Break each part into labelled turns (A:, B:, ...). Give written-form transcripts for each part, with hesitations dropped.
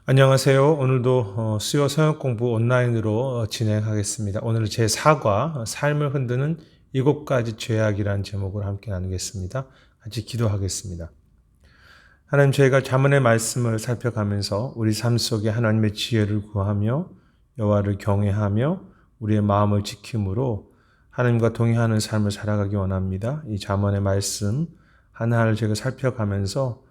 A: 안녕하세요. 오늘도 수요 성역 공부 온라인으로 진행하겠습니다. 오늘 제4과 삶을 흔드는 7가지 죄악이라는 제목으로 함께 나누겠습니다. 같이 기도하겠습니다. 하나님, 저희가 잠언의 말씀을 살펴가면서 우리 삶 속에 하나님의 지혜를 구하며 여호와를 경외하며 우리의 마음을 지킴으로 하나님과 동행하는 삶을 살아가기 원합니다. 이 잠언의 말씀 하나하나를 저희가 살펴가면서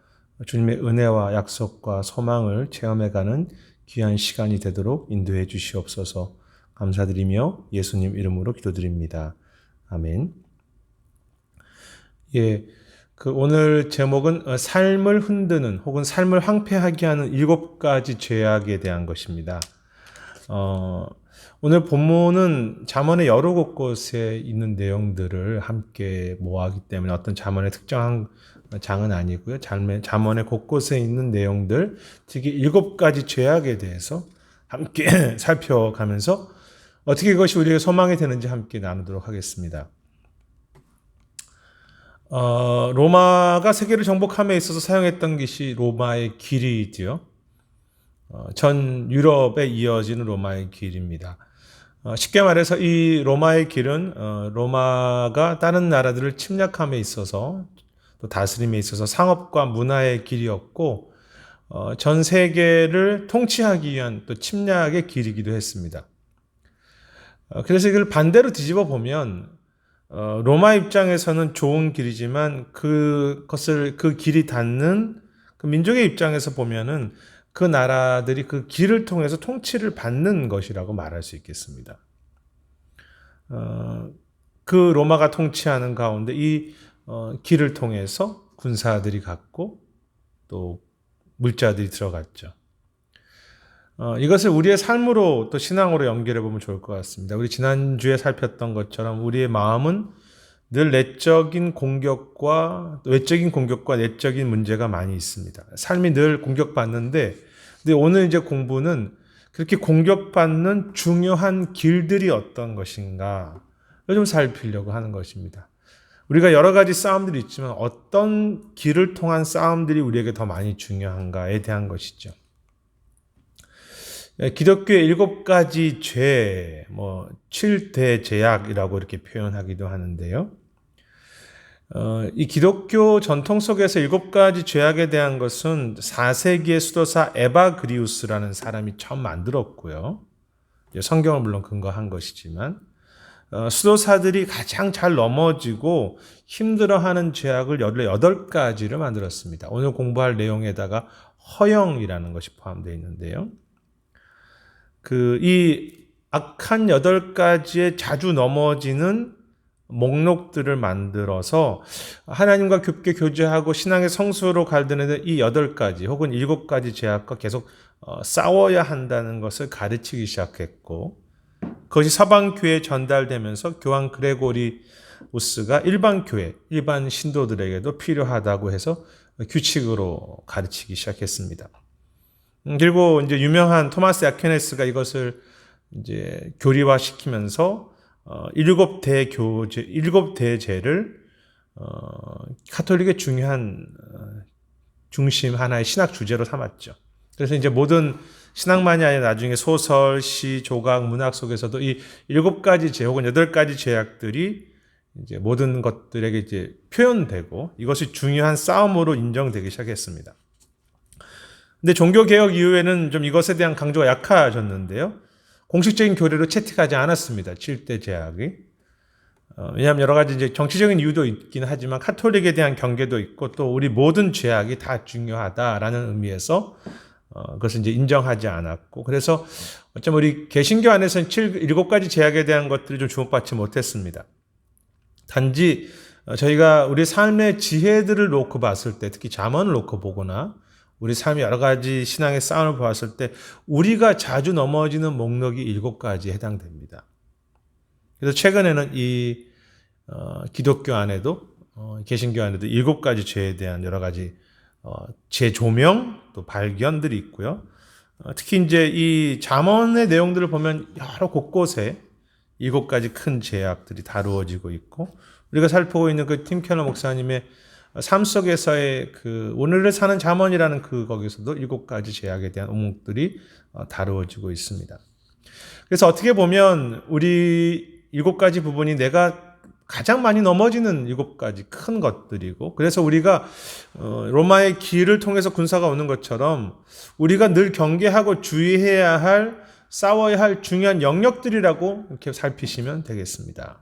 A: 주님의 은혜와 약속과 소망을 체험해가는 귀한 시간이 되도록 인도해 주시옵소서. 감사드리며 예수님 이름으로 기도드립니다. 아멘. 예, 오늘 제목은 삶을 흔드는 혹은 삶을 황폐하게 하는 7가지 죄악에 대한 것입니다. 오늘 본문은 잠언의 여러 곳곳에 있는 내용들을 함께 모아하기 때문에 어떤 잠언의 특정한 장은 아니고요. 잠언의 곳곳에 있는 내용들, 특히 7가지 죄악에 대해서 함께 살펴가면서 어떻게 이것이 우리에게 소망이 되는지 함께 나누도록 하겠습니다. 로마가 세계를 정복함에 있어서 사용했던 것이 로마의 길이지요. 전 유럽에 이어지는 로마의 길입니다. 쉽게 말해서 이 로마의 길은 로마가 다른 나라들을 침략함에 있어서 또 다스림에 있어서 상업과 문화의 길이었고 전 세계를 통치하기 위한 또 침략의 길이기도 했습니다. 그래서 이걸 반대로 뒤집어 보면 로마 입장에서는 좋은 길이지만 그 길이 닿는 그 민족의 입장에서 보면은 그 나라들이 그 길을 통해서 통치를 받는 것이라고 말할 수 있겠습니다. 그 로마가 통치하는 가운데 이 길을 통해서 군사들이 갔고 또 물자들이 들어갔죠. 이것을 우리의 삶으로 또 신앙으로 연결해 보면 좋을 것 같습니다. 우리 지난주에 살폈던 것처럼 우리의 마음은 늘 외적인 공격과 내적인 문제가 많이 있습니다. 삶이 늘 공격받는데, 근데 오늘 이제 공부는 그렇게 공격받는 중요한 길들이 어떤 것인가를 좀 살피려고 하는 것입니다. 우리가 여러 가지 싸움들이 있지만 어떤 길을 통한 싸움들이 우리에게 더 많이 중요한가에 대한 것이죠. 기독교의 7가지 죄, 7대 죄악이라고 이렇게 표현하기도 하는데요. 이 기독교 전통 속에서 7가지 죄악에 대한 것은 4세기의 수도사 에바그리우스라는 사람이 처음 만들었고요. 성경을 물론 근거한 것이지만 수도사들이 가장 잘 넘어지고 힘들어하는 죄악을 18가지를 만들었습니다. 오늘 공부할 내용에다가 허영이라는 것이 포함되어 있는데요. 이 악한 8가지의 자주 넘어지는 목록들을 만들어서 하나님과 깊게 교제하고 신앙의 성수로 갈드는 이 8가지 혹은 7가지 죄악과 계속 싸워야 한다는 것을 가르치기 시작했고, 그것이 서방교회에 전달되면서 교황 그레고리우스가 일반 신도들에게도 필요하다고 해서 규칙으로 가르치기 시작했습니다. 그리고 이제 유명한 토마스 아퀴네스가 이것을 이제 교리화시키면서 7대죄를 카톨릭의 중요한 중심 하나의 신학 주제로 삼았죠. 그래서 이제 모든 신학만이 아니라 나중에 소설, 시, 조각, 문학 속에서도 이 7가지 죄 혹은 8가지 죄악들이 이제 모든 것들에게 이제 표현되고 이것이 중요한 싸움으로 인정되기 시작했습니다. 근데 종교개혁 이후에는 좀 이것에 대한 강조가 약해졌는데요. 공식적인 교리로 채택하지 않았습니다. 7대 죄악이. 왜냐하면 여러 가지 이제 정치적인 이유도 있긴 하지만 카톨릭에 대한 경계도 있고 또 우리 모든 죄악이 다 중요하다라는 의미에서 그것을 이제 인정하지 않았고, 그래서 어쩌면 우리 개신교 안에서는 7가지 죄악에 대한 것들이 좀 주목받지 못했습니다. 단지 저희가 우리 삶의 지혜들을 놓고 봤을 때, 특히 잠언을 놓고 보거나 우리 삶의 여러 가지 신앙의 싸움을 보았을 때 우리가 자주 넘어지는 목록이 7가지에 해당됩니다. 그래서 최근에는 이 기독교 안에도 개신교 안에도 7가지 죄에 대한 여러 가지 재조명 또 발견들이 있고요. 특히 이제 이 잠언의 내용들을 보면 여러 곳곳에 7가지 큰 죄악들이 다루어지고 있고, 우리가 살펴보고 있는 그 팀 켈러 목사님의 삶 속에서의 그 오늘을 사는 잠언이라는 그 거기서도 7가지 죄악에 대한 오목들이 다루어지고 있습니다. 그래서 어떻게 보면 우리 7가지 부분이 내가 가장 많이 넘어지는 7가지 큰 것들이고, 그래서 우리가 로마의 길을 통해서 군사가 오는 것처럼 우리가 늘 경계하고 주의해야 할, 싸워야 할 중요한 영역들이라고 이렇게 살피시면 되겠습니다.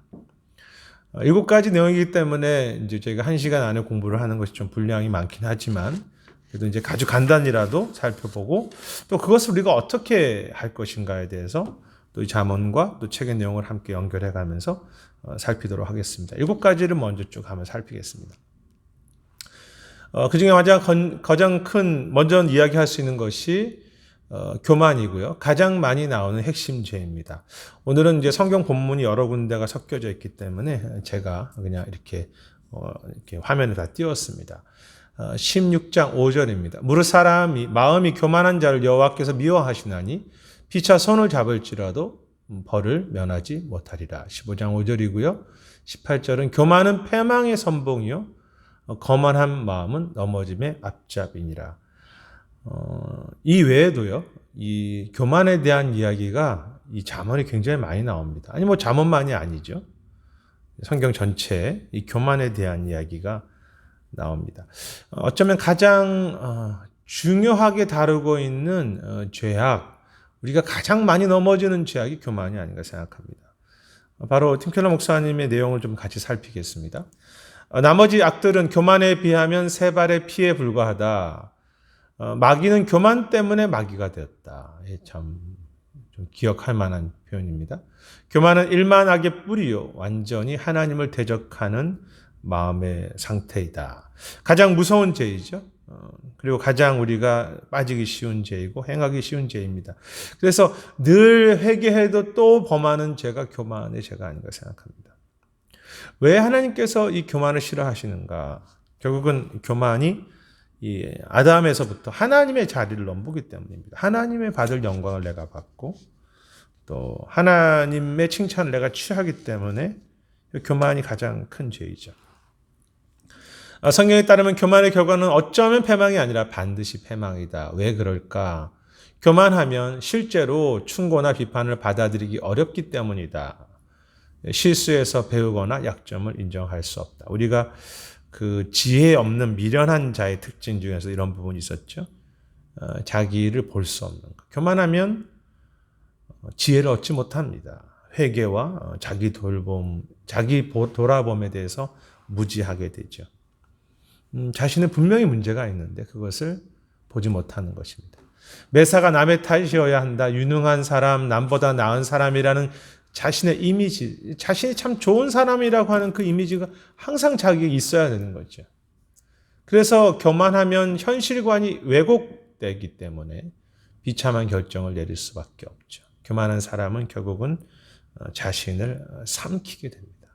A: 7가지 내용이기 때문에 이제 저희가 1시간 안에 공부를 하는 것이 좀 분량이 많긴 하지만, 그래도 이제 아주 간단히라도 살펴보고, 또 그것을 우리가 어떻게 할 것인가에 대해서 또 이 잠언과 또 책의 내용을 함께 연결해 가면서 살피도록 하겠습니다. 7가지를 먼저 쭉 한번 살피겠습니다. 그 중에 가장 큰, 먼저 이야기할 수 있는 것이 교만이고요. 가장 많이 나오는 핵심 죄입니다. 오늘은 이제 성경 본문이 여러 군데가 섞여져 있기 때문에 제가 그냥 이렇게 화면에 다 띄웠습니다. 16장 5절입니다. 무릇 사람이 마음이 교만한 자를 여호와께서 미워하시나니 피차 손을 잡을지라도 벌을 면하지 못하리라. 15장 5절이고요. 18절은 교만은 패망의 선봉이요 거만한 마음은 넘어짐의 앞잡이니라. 이 외에도요, 이 교만에 대한 이야기가 이 잠언이 굉장히 많이 나옵니다. 아니, 잠언만이 아니죠. 성경 전체에 이 교만에 대한 이야기가 나옵니다. 어쩌면 가장 중요하게 다루고 있는 죄악, 우리가 가장 많이 넘어지는 죄악이 교만이 아닌가 생각합니다. 바로 팀 켈러 목사님의 내용을 좀 같이 살피겠습니다. 나머지 악들은 교만에 비하면 세 발의 피에 불과하다. 마귀는 교만 때문에 마귀가 되었다. 참 좀 기억할 만한 표현입니다. 교만은 일만악의 뿌리요, 완전히 하나님을 대적하는 마음의 상태이다. 가장 무서운 죄이죠. 그리고 가장 우리가 빠지기 쉬운 죄이고 행하기 쉬운 죄입니다. 그래서 늘 회개해도 또 범하는 죄가 교만의 죄가 아닌가 생각합니다. 왜 하나님께서 이 교만을 싫어하시는가? 결국은 교만이 이 아담에서부터 하나님의 자리를 넘보기 때문입니다. 하나님의 받을 영광을 내가 받고 또 하나님의 칭찬을 내가 취하기 때문에 교만이 가장 큰 죄이죠. 성경에 따르면 교만의 결과는 어쩌면 패망이 아니라 반드시 패망이다. 왜 그럴까? 교만하면 실제로 충고나 비판을 받아들이기 어렵기 때문이다. 실수에서 배우거나 약점을 인정할 수 없다. 우리가 그 지혜 없는 미련한 자의 특징 중에서 이런 부분이 있었죠. 자기를 볼 수 없는 것. 교만하면 지혜를 얻지 못합니다. 회개와 자기 돌봄, 자기 돌아봄에 대해서 무지하게 되죠. 자신은 분명히 문제가 있는데 그것을 보지 못하는 것입니다. 매사가 남의 탓이어야 한다. 유능한 사람, 남보다 나은 사람이라는 자신의 이미지, 자신이 참 좋은 사람이라고 하는 그 이미지가 항상 자기에게 있어야 되는 거죠. 그래서 교만하면 현실관이 왜곡되기 때문에 비참한 결정을 내릴 수밖에 없죠. 교만한 사람은 결국은 자신을 삼키게 됩니다.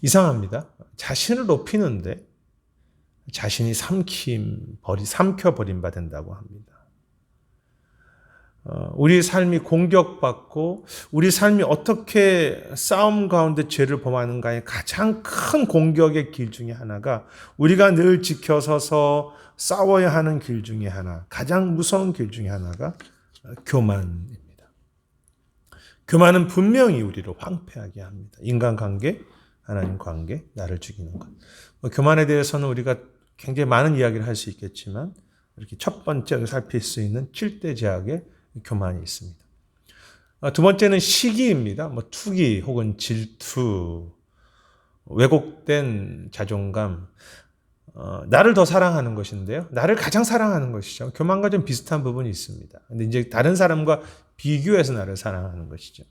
A: 이상합니다. 자신을 높이는데 자신이 삼켜버린 바 된다고 합니다. 우리 삶이 공격받고 우리 삶이 어떻게 싸움 가운데 죄를 범하는가의 가장 큰 공격의 길 중에 하나가 우리가 늘 지켜서서 싸워야 하는 길 중에 하나, 가장 무서운 길 중에 하나가 교만입니다. 교만은 분명히 우리를 황폐하게 합니다. 인간관계, 하나님 관계, 나를 죽이는 것. 교만에 대해서는 우리가 굉장히 많은 이야기를 할 수 있겠지만 이렇게 첫 번째로 살필 수 있는 7대 죄악의 교만이 있습니다. 두 번째는 시기입니다. 투기 혹은 질투, 왜곡된 자존감, 나를 더 사랑하는 것인데요. 나를 가장 사랑하는 것이죠. 교만과 좀 비슷한 부분이 있습니다. 근데 이제 다른 사람과 비교해서 나를 사랑하는 것이죠.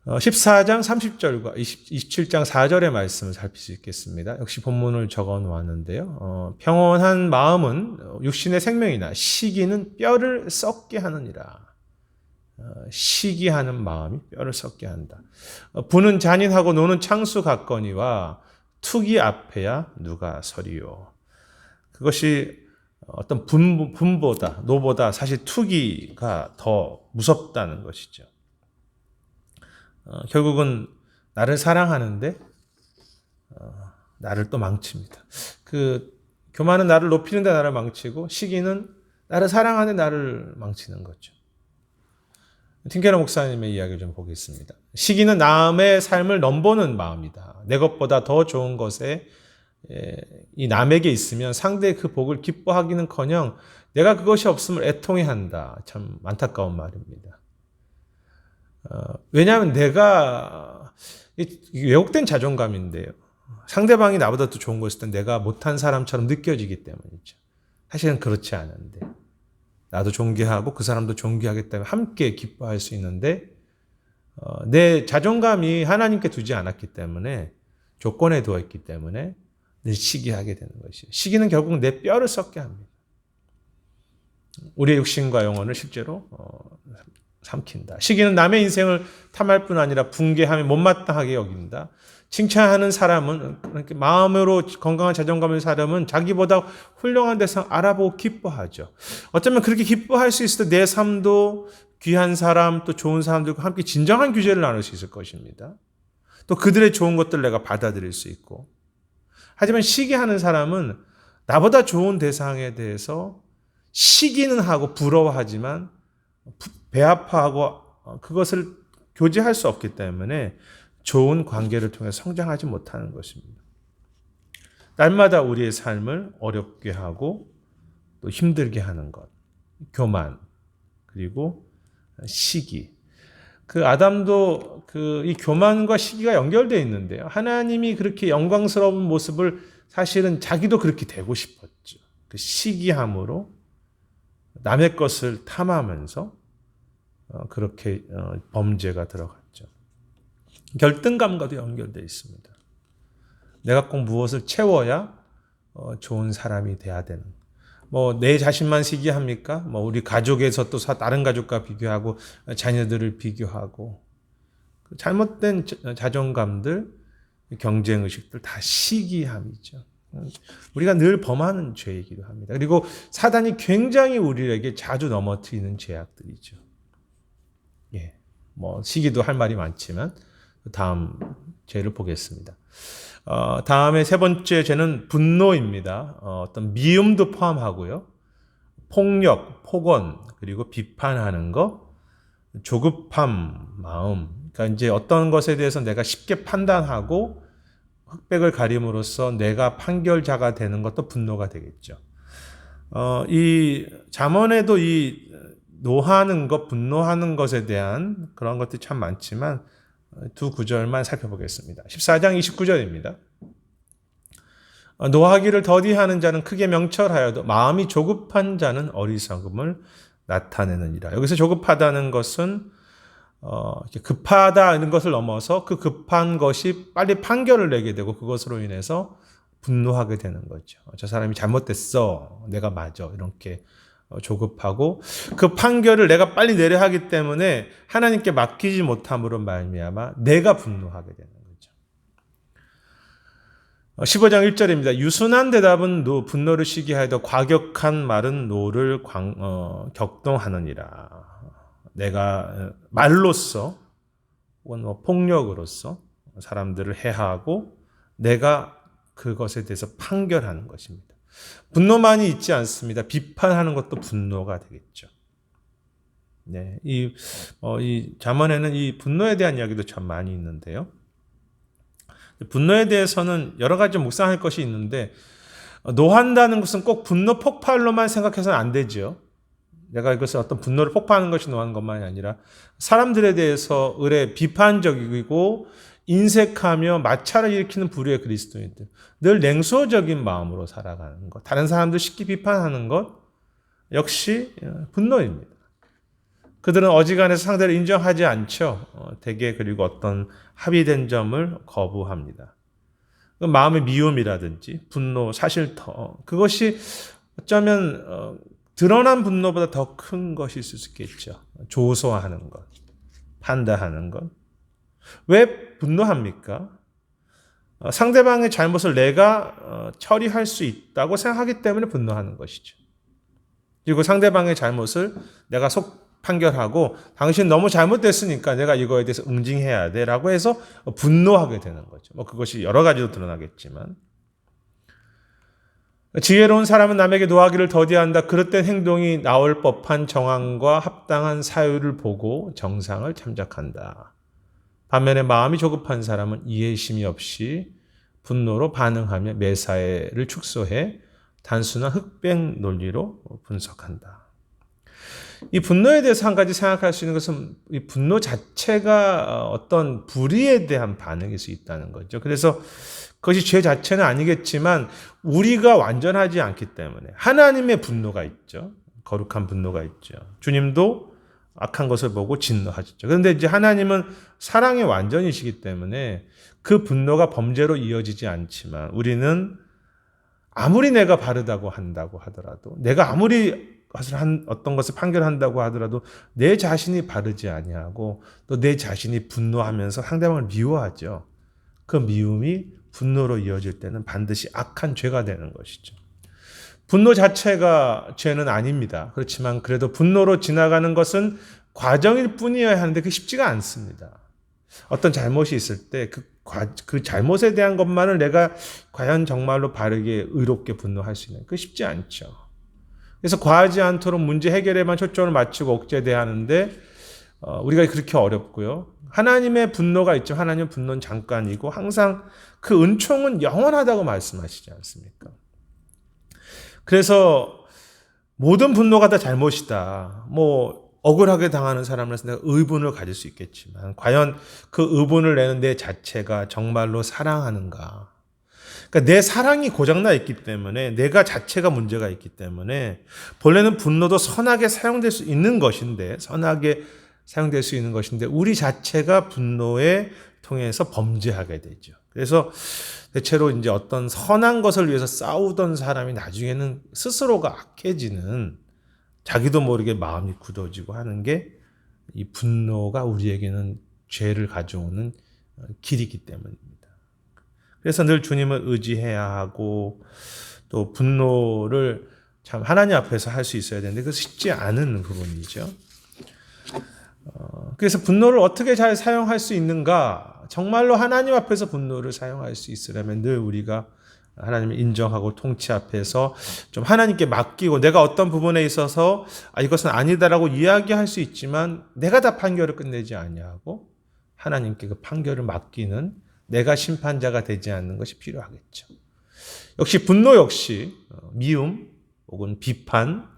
A: 14장 30절과 27장 4절의 말씀을 살필 수 있겠습니다. 역시 본문을 적어 놓았는데요. 평온한 마음은 육신의 생명이나 시기는 뼈를 썩게 하느니라. 시기하는 마음이 뼈를 썩게 한다. 부는 잔인하고 노는 창수 같거니와 투기 앞에야 누가 서리요. 그것이 어떤 분보다 노보다 사실 투기가 더 무섭다는 것이죠. 결국은 나를 사랑하는데 나를 또 망칩니다. 그 교만은 나를 높이는데 나를 망치고 시기는 나를 사랑하는데 나를 망치는 거죠. 틴케러 목사님의 이야기를 좀 보겠습니다. 시기는 남의 삶을 넘보는 마음이다. 내 것보다 더 좋은 것에 이 남에게 있으면 상대의 그 복을 기뻐하기는커녕 내가 그것이 없음을 애통해한다. 참 안타까운 말입니다. 왜냐하면 내가 왜곡된 자존감인데요. 상대방이 나보다 더 좋은 것일 때 내가 못한 사람처럼 느껴지기 때문이죠. 사실은 그렇지 않은데 나도 존귀하고 그 사람도 존귀하기 때문에 함께 기뻐할 수 있는데 내 자존감이 하나님께 두지 않았기 때문에 조건에 두어 있기 때문에 늘 시기하게 되는 것이에요. 시기는 결국 내 뼈를 썩게 합니다. 우리의 육신과 영혼을 실제로 삼킨다. 시기는 남의 인생을 탐할 뿐 아니라 붕괴하며 못마땅하게 여긴다. 칭찬하는 사람은 마음으로 건강한 자존감의 사람은 자기보다 훌륭한 데서 알아보고 기뻐하죠. 어쩌면 그렇게 기뻐할 수 있을 때 내 삶도 귀한 사람 또 좋은 사람들과 함께 진정한 규제를 나눌 수 있을 것입니다. 또 그들의 좋은 것들을 내가 받아들일 수 있고. 하지만 시기하는 사람은 나보다 좋은 대상에 대해서 시기는 하고 부러워하지만 배아파하고 그것을 교제할 수 없기 때문에 좋은 관계를 통해 성장하지 못하는 것입니다. 날마다 우리의 삶을 어렵게 하고 또 힘들게 하는 것, 교만, 그리고 시기. 그 아담도 이 교만과 시기가 연결되어 있는데요. 하나님이 그렇게 영광스러운 모습을 사실은 자기도 그렇게 되고 싶었죠. 그 시기함으로 남의 것을 탐하면서 그렇게 범죄가 들어갔죠. 결등감과도 연결되어 있습니다. 내가 꼭 무엇을 채워야 좋은 사람이 돼야 되는. 내 자신만 시기합니까? 우리 가족에서 또 다른 가족과 비교하고 자녀들을 비교하고 잘못된 자존감들, 경쟁의식들 다 시기함이죠. 우리가 늘 범하는 죄이기도 합니다. 그리고 사단이 굉장히 우리에게 자주 넘어뜨리는 죄악들이죠. 예, 시기도 할 말이 많지만 다음 죄를 보겠습니다. 다음에 세 번째 죄는 분노입니다. 어떤 미움도 포함하고요. 폭력, 폭언, 그리고 비판하는 것, 조급함, 마음. 그러니까 이제 어떤 것에 대해서 내가 쉽게 판단하고 흑백을 가림으로써 내가 판결자가 되는 것도 분노가 되겠죠. 이 잠언에도 이 노하는 것, 분노하는 것에 대한 그런 것들이 참 많지만 두 구절만 살펴보겠습니다. 14장 29절입니다. 노하기를 더디하는 자는 크게 명철하여도 마음이 조급한 자는 어리석음을 나타내느니라. 여기서 조급하다는 것은 급하다는 것을 넘어서 그 급한 것이 빨리 판결을 내게 되고 그것으로 인해서 분노하게 되는 거죠. 저 사람이 잘못됐어. 내가 맞아. 이렇게 조급하고 그 판결을 내가 빨리 내려 하기 때문에 하나님께 맡기지 못함으로 말미암아 내가 분노하게 되는 거죠. 15장 1절입니다. 유순한 대답은 분노를 시기하여도 과격한 말은 노를 격동하느니라. 내가 말로써 혹은 폭력으로써 사람들을 해하고 내가 그것에 대해서 판결하는 것입니다. 분노만이 있지 않습니다. 비판하는 것도 분노가 되겠죠. 네, 이 잠언에는 이 분노에 대한 이야기도 참 많이 있는데요. 분노에 대해서는 여러 가지 묵상할 것이 있는데 노한다는 것은 꼭 분노 폭발로만 생각해서는 안 되죠. 내가 이것을 어떤 분노를 폭발하는 것이 노한 것만이 아니라 사람들에 대해서 의뢰 비판적이고 인색하며 마찰을 일으키는 부류의 그리스도인들, 늘 냉소적인 마음으로 살아가는 것, 다른 사람들 쉽게 비판하는 것 역시 분노입니다. 그들은 어지간해서 상대를 인정하지 않죠. 대개 그리고 어떤 합의된 점을 거부합니다. 마음의 미움이라든지 분노, 사실터, 그것이 어쩌면 드러난 분노보다 더 큰 것이 있을 수 있겠죠. 조소하는 것, 판단하는 것. 왜 분노합니까? 상대방의 잘못을 내가 처리할 수 있다고 생각하기 때문에 분노하는 것이죠. 그리고 상대방의 잘못을 내가 판결하고 당신 너무 잘못됐으니까 내가 이거에 대해서 응징해야 돼라고 해서 분노하게 되는 거죠. 뭐 그것이 여러 가지로 드러나겠지만 지혜로운 사람은 남에게 노하기를 더디한다. 그릇된 행동이 나올 법한 정황과 합당한 사유를 보고 정상을 참작한다. 반면에 마음이 조급한 사람은 이해심이 없이 분노로 반응하며 매사에를 축소해 단순한 흑백 논리로 분석한다. 이 분노에 대해서 한 가지 생각할 수 있는 것은 이 분노 자체가 어떤 불의에 대한 반응일 수 있다는 거죠. 그래서 그것이 죄 자체는 아니겠지만 우리가 완전하지 않기 때문에 하나님의 분노가 있죠. 거룩한 분노가 있죠. 주님도 악한 것을 보고 진노하셨죠. 그런데 이제 하나님은 사랑의 완전이시기 때문에 그 분노가 범죄로 이어지지 않지만 우리는 아무리 내가 바르다고 한다고 하더라도 내가 아무리 어떤 것을 판결한다고 하더라도 내 자신이 바르지 아니하고 또 내 자신이 분노하면서 상대방을 미워하죠. 그 미움이 분노로 이어질 때는 반드시 악한 죄가 되는 것이죠. 분노 자체가 죄는 아닙니다. 그렇지만 그래도 분노로 지나가는 것은 과정일 뿐이어야 하는데 그게 쉽지가 않습니다. 어떤 잘못이 있을 때 그 잘못에 대한 것만을 내가 과연 정말로 바르게 의롭게 분노할 수 있는 그 쉽지 않죠. 그래서 과하지 않도록 문제 해결에만 초점을 맞추고 억제대하는데 우리가 그렇게 어렵고요. 하나님의 분노가 있죠. 하나님의 분노는 잠깐이고 항상 그 은총은 영원하다고 말씀하시지 않습니까? 그래서 모든 분노가 다 잘못이다. 뭐 억울하게 당하는 사람으로서 내가 의분을 가질 수 있겠지만 과연 그 의분을 내는 내 자체가 정말로 사랑하는가? 그러니까 내 사랑이 고장나 있기 때문에 내가 자체가 문제가 있기 때문에 본래는 분노도 선하게 사용될 수 있는 것인데 우리 자체가 분노에 통해서 범죄하게 되죠. 그래서 대체로 이제 어떤 선한 것을 위해서 싸우던 사람이 나중에는 스스로가 악해지는 자기도 모르게 마음이 굳어지고 하는 게 이 분노가 우리에게는 죄를 가져오는 길이기 때문입니다. 그래서 늘 주님을 의지해야 하고 또 분노를 참 하나님 앞에서 할 수 있어야 되는데 그것이 쉽지 않은 부분이죠. 그래서 분노를 어떻게 잘 사용할 수 있는가? 정말로 하나님 앞에서 분노를 사용할 수 있으려면 늘 우리가 하나님을 인정하고 통치 앞에서 좀 하나님께 맡기고 내가 어떤 부분에 있어서 이것은 아니다라고 이야기할 수 있지만 내가 다 판결을 끝내지 아니하고 하나님께 그 판결을 맡기는 내가 심판자가 되지 않는 것이 필요하겠죠. 역시 분노 역시 미움 혹은 비판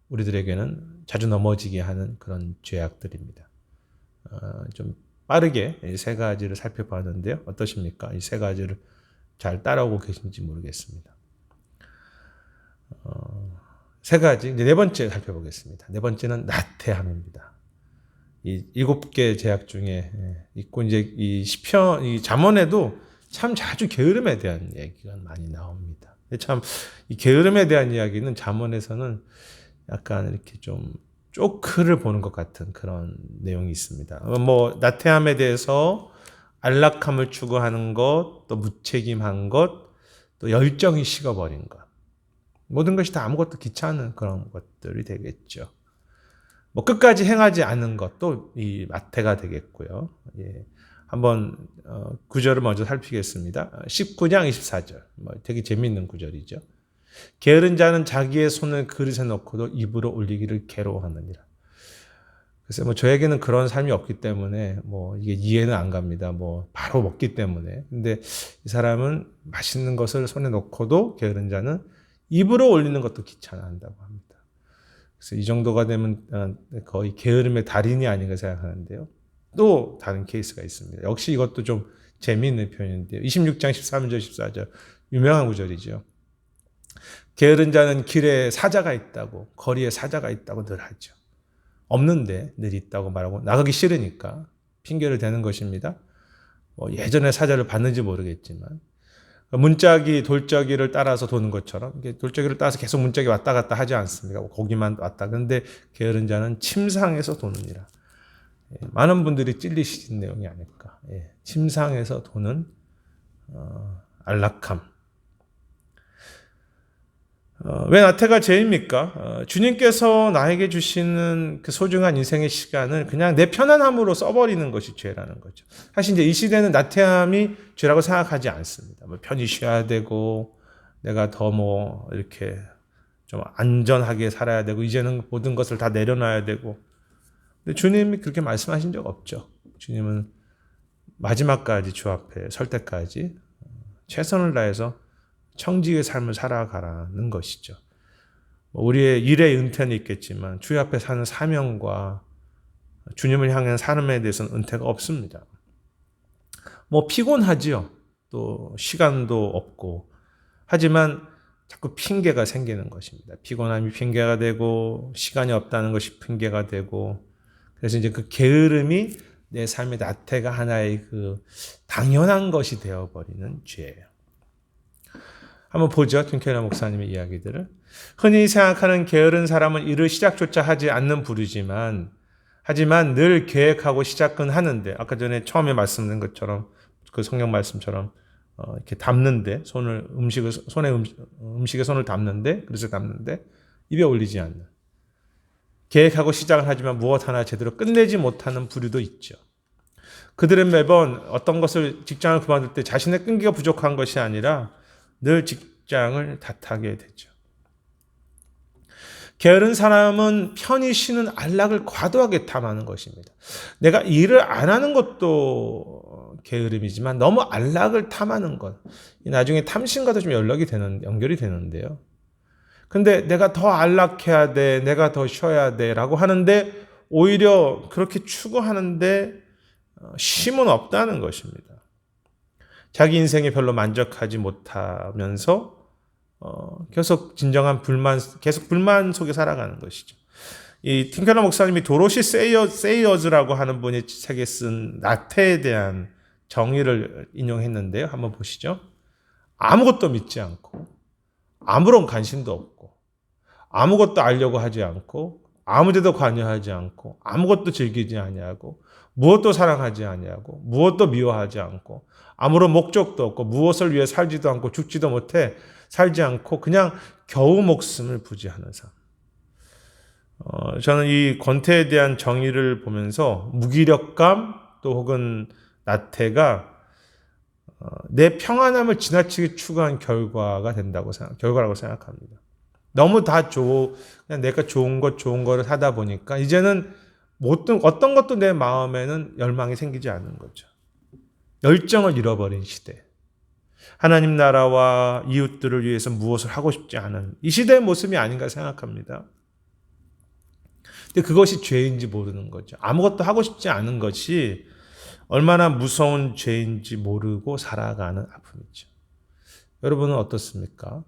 A: 우리들에게는 자주 넘어지게 하는 그런 죄악들입니다. 좀 빠르게 이 세 가지를 살펴봤는데요. 어떠십니까? 이 세 가지를 잘 따라오고 계신지 모르겠습니다. 세 가지, 이제 네 번째 살펴보겠습니다. 네 번째는 나태함입니다. 이 7개 죄악 중에 있고, 이제 이 시편, 이 잠언에도 참 자주 게으름에 대한 얘기가 많이 나옵니다. 참, 이 게으름에 대한 이야기는 잠언에서는 약간 이렇게 좀 쪼크를 보는 것 같은 그런 내용이 있습니다. 뭐, 나태함에 대해서 안락함을 추구하는 것, 또 무책임한 것, 또 열정이 식어버린 것. 모든 것이 다 아무것도 귀찮은 그런 것들이 되겠죠. 뭐 끝까지 행하지 않은 것도 이 나태가 되겠고요. 예. 한번 구절을 먼저 살피겠습니다. 19장 24절. 뭐 되게 재미있는 구절이죠. 게으른 자는 자기의 손을 그릇에 넣고도 입으로 올리기를 괴로워하느니라. 그래서 뭐 저에게는 그런 삶이 없기 때문에 뭐 이게 이해는 안 갑니다. 뭐 바로 먹기 때문에. 근데 이 사람은 맛있는 것을 손에 넣고도 게으른 자는 입으로 올리는 것도 귀찮아한다고 합니다. 그래서 이 정도가 되면 거의 게으름의 달인이 아닌가 생각하는데요. 또 다른 케이스가 있습니다. 역시 이것도 좀 재미있는 표현인데요. 26장 13절 14절 유명한 구절이죠. 게으른 자는 길에 사자가 있다고, 거리에 사자가 있다고 늘 하죠. 없는데 늘 있다고 말하고 나가기 싫으니까 핑계를 대는 것입니다. 뭐 예전에 사자를 봤는지 모르겠지만 문짝이 돌적이를 따라서 도는 것처럼 돌적이를 따라서 계속 문짝이 왔다 갔다 하지 않습니까? 거기만 왔다. 그런데 게으른 자는 침상에서 도느니라. 많은 분들이 찔리시는 내용이 아닐까. 침상에서 도는 안락함. 왜 나태가 죄입니까? 주님께서 나에게 주시는 그 소중한 인생의 시간을 그냥 내 편안함으로 써버리는 것이 죄라는 거죠. 사실 이제 이 시대는 나태함이 죄라고 생각하지 않습니다. 뭐 편히 쉬어야 되고, 내가 더 뭐 이렇게 좀 안전하게 살아야 되고, 이제는 모든 것을 다 내려놔야 되고. 근데 주님이 그렇게 말씀하신 적 없죠. 주님은 마지막까지 주 앞에 설 때까지 최선을 다해서 청지의 삶을 살아가라는 것이죠. 우리의 일의 은퇴는 있겠지만 주 앞에 사는 사명과 주님을 향한 삶에 대해서는 은퇴가 없습니다. 뭐 피곤하지요. 또 시간도 없고. 하지만 자꾸 핑계가 생기는 것입니다. 피곤함이 핑계가 되고 시간이 없다는 것이 핑계가 되고, 그래서 이제 그 게으름이 내 삶의 나태가 하나의 그 당연한 것이 되어버리는 죄예요. 한번 보죠. 틴켈러 목사님의 이야기들을. 흔히 생각하는 게으른 사람은 일을 시작조차 하지 않는 부류지만, 하지만 늘 계획하고 시작은 하는데, 아까 전에 처음에 말씀드린 것처럼, 그 성경 말씀처럼 이렇게 담는데, 음식에 손을 담는데, 그릇에 담는데 입에 올리지 않는, 계획하고 시작을 하지만 무엇 하나 제대로 끝내지 못하는 부류도 있죠. 그들은 매번 어떤 것을 직장을 그만둘 때 자신의 끈기가 부족한 것이 아니라 늘 직장을 탓하게 되죠. 게으른 사람은 편히 쉬는 안락을 과도하게 탐하는 것입니다. 내가 일을 안 하는 것도 게으름이지만 너무 안락을 탐하는 것, 나중에 탐심과도 좀 연결이 되는데요. 근데 내가 더 안락해야 돼, 내가 더 쉬어야 돼 라고 하는데 오히려 그렇게 추구하는데 쉼은 없다는 것입니다. 자기 인생에 별로 만족하지 못하면서 계속 계속 불만 속에 살아가는 것이죠. 이 틴켈러 목사님이 도로시 세이어즈라고 하는 분이 책에 쓴 나태에 대한 정의를 인용했는데요. 한번 보시죠. 아무것도 믿지 않고, 아무런 관심도 없고, 아무것도 알려고 하지 않고, 아무데도 관여하지 않고, 아무것도 즐기지 아니하고, 무엇도 사랑하지 아니하고, 무엇도 미워하지 않고, 아무런 목적도 없고, 무엇을 위해 살지도 않고 죽지도 못해 살지 않고 그냥 겨우 목숨을 부지하는 삶. 저는 이 권태에 대한 정의를 보면서 무기력감 또 혹은 나태가 내 평안함을 지나치게 추구한 결과라고 생각합니다. 너무 그냥 내가 좋은 거를 하다 보니까 이제는 어떤 것도 내 마음에는 열망이 생기지 않는 거죠. 열정을 잃어버린 시대. 하나님 나라와 이웃들을 위해서 무엇을 하고 싶지 않은 이 시대의 모습이 아닌가 생각합니다. 근데 그것이 죄인지 모르는 거죠. 아무것도 하고 싶지 않은 것이 얼마나 무서운 죄인지 모르고 살아가는 아픔이죠. 여러분은 어떻습니까?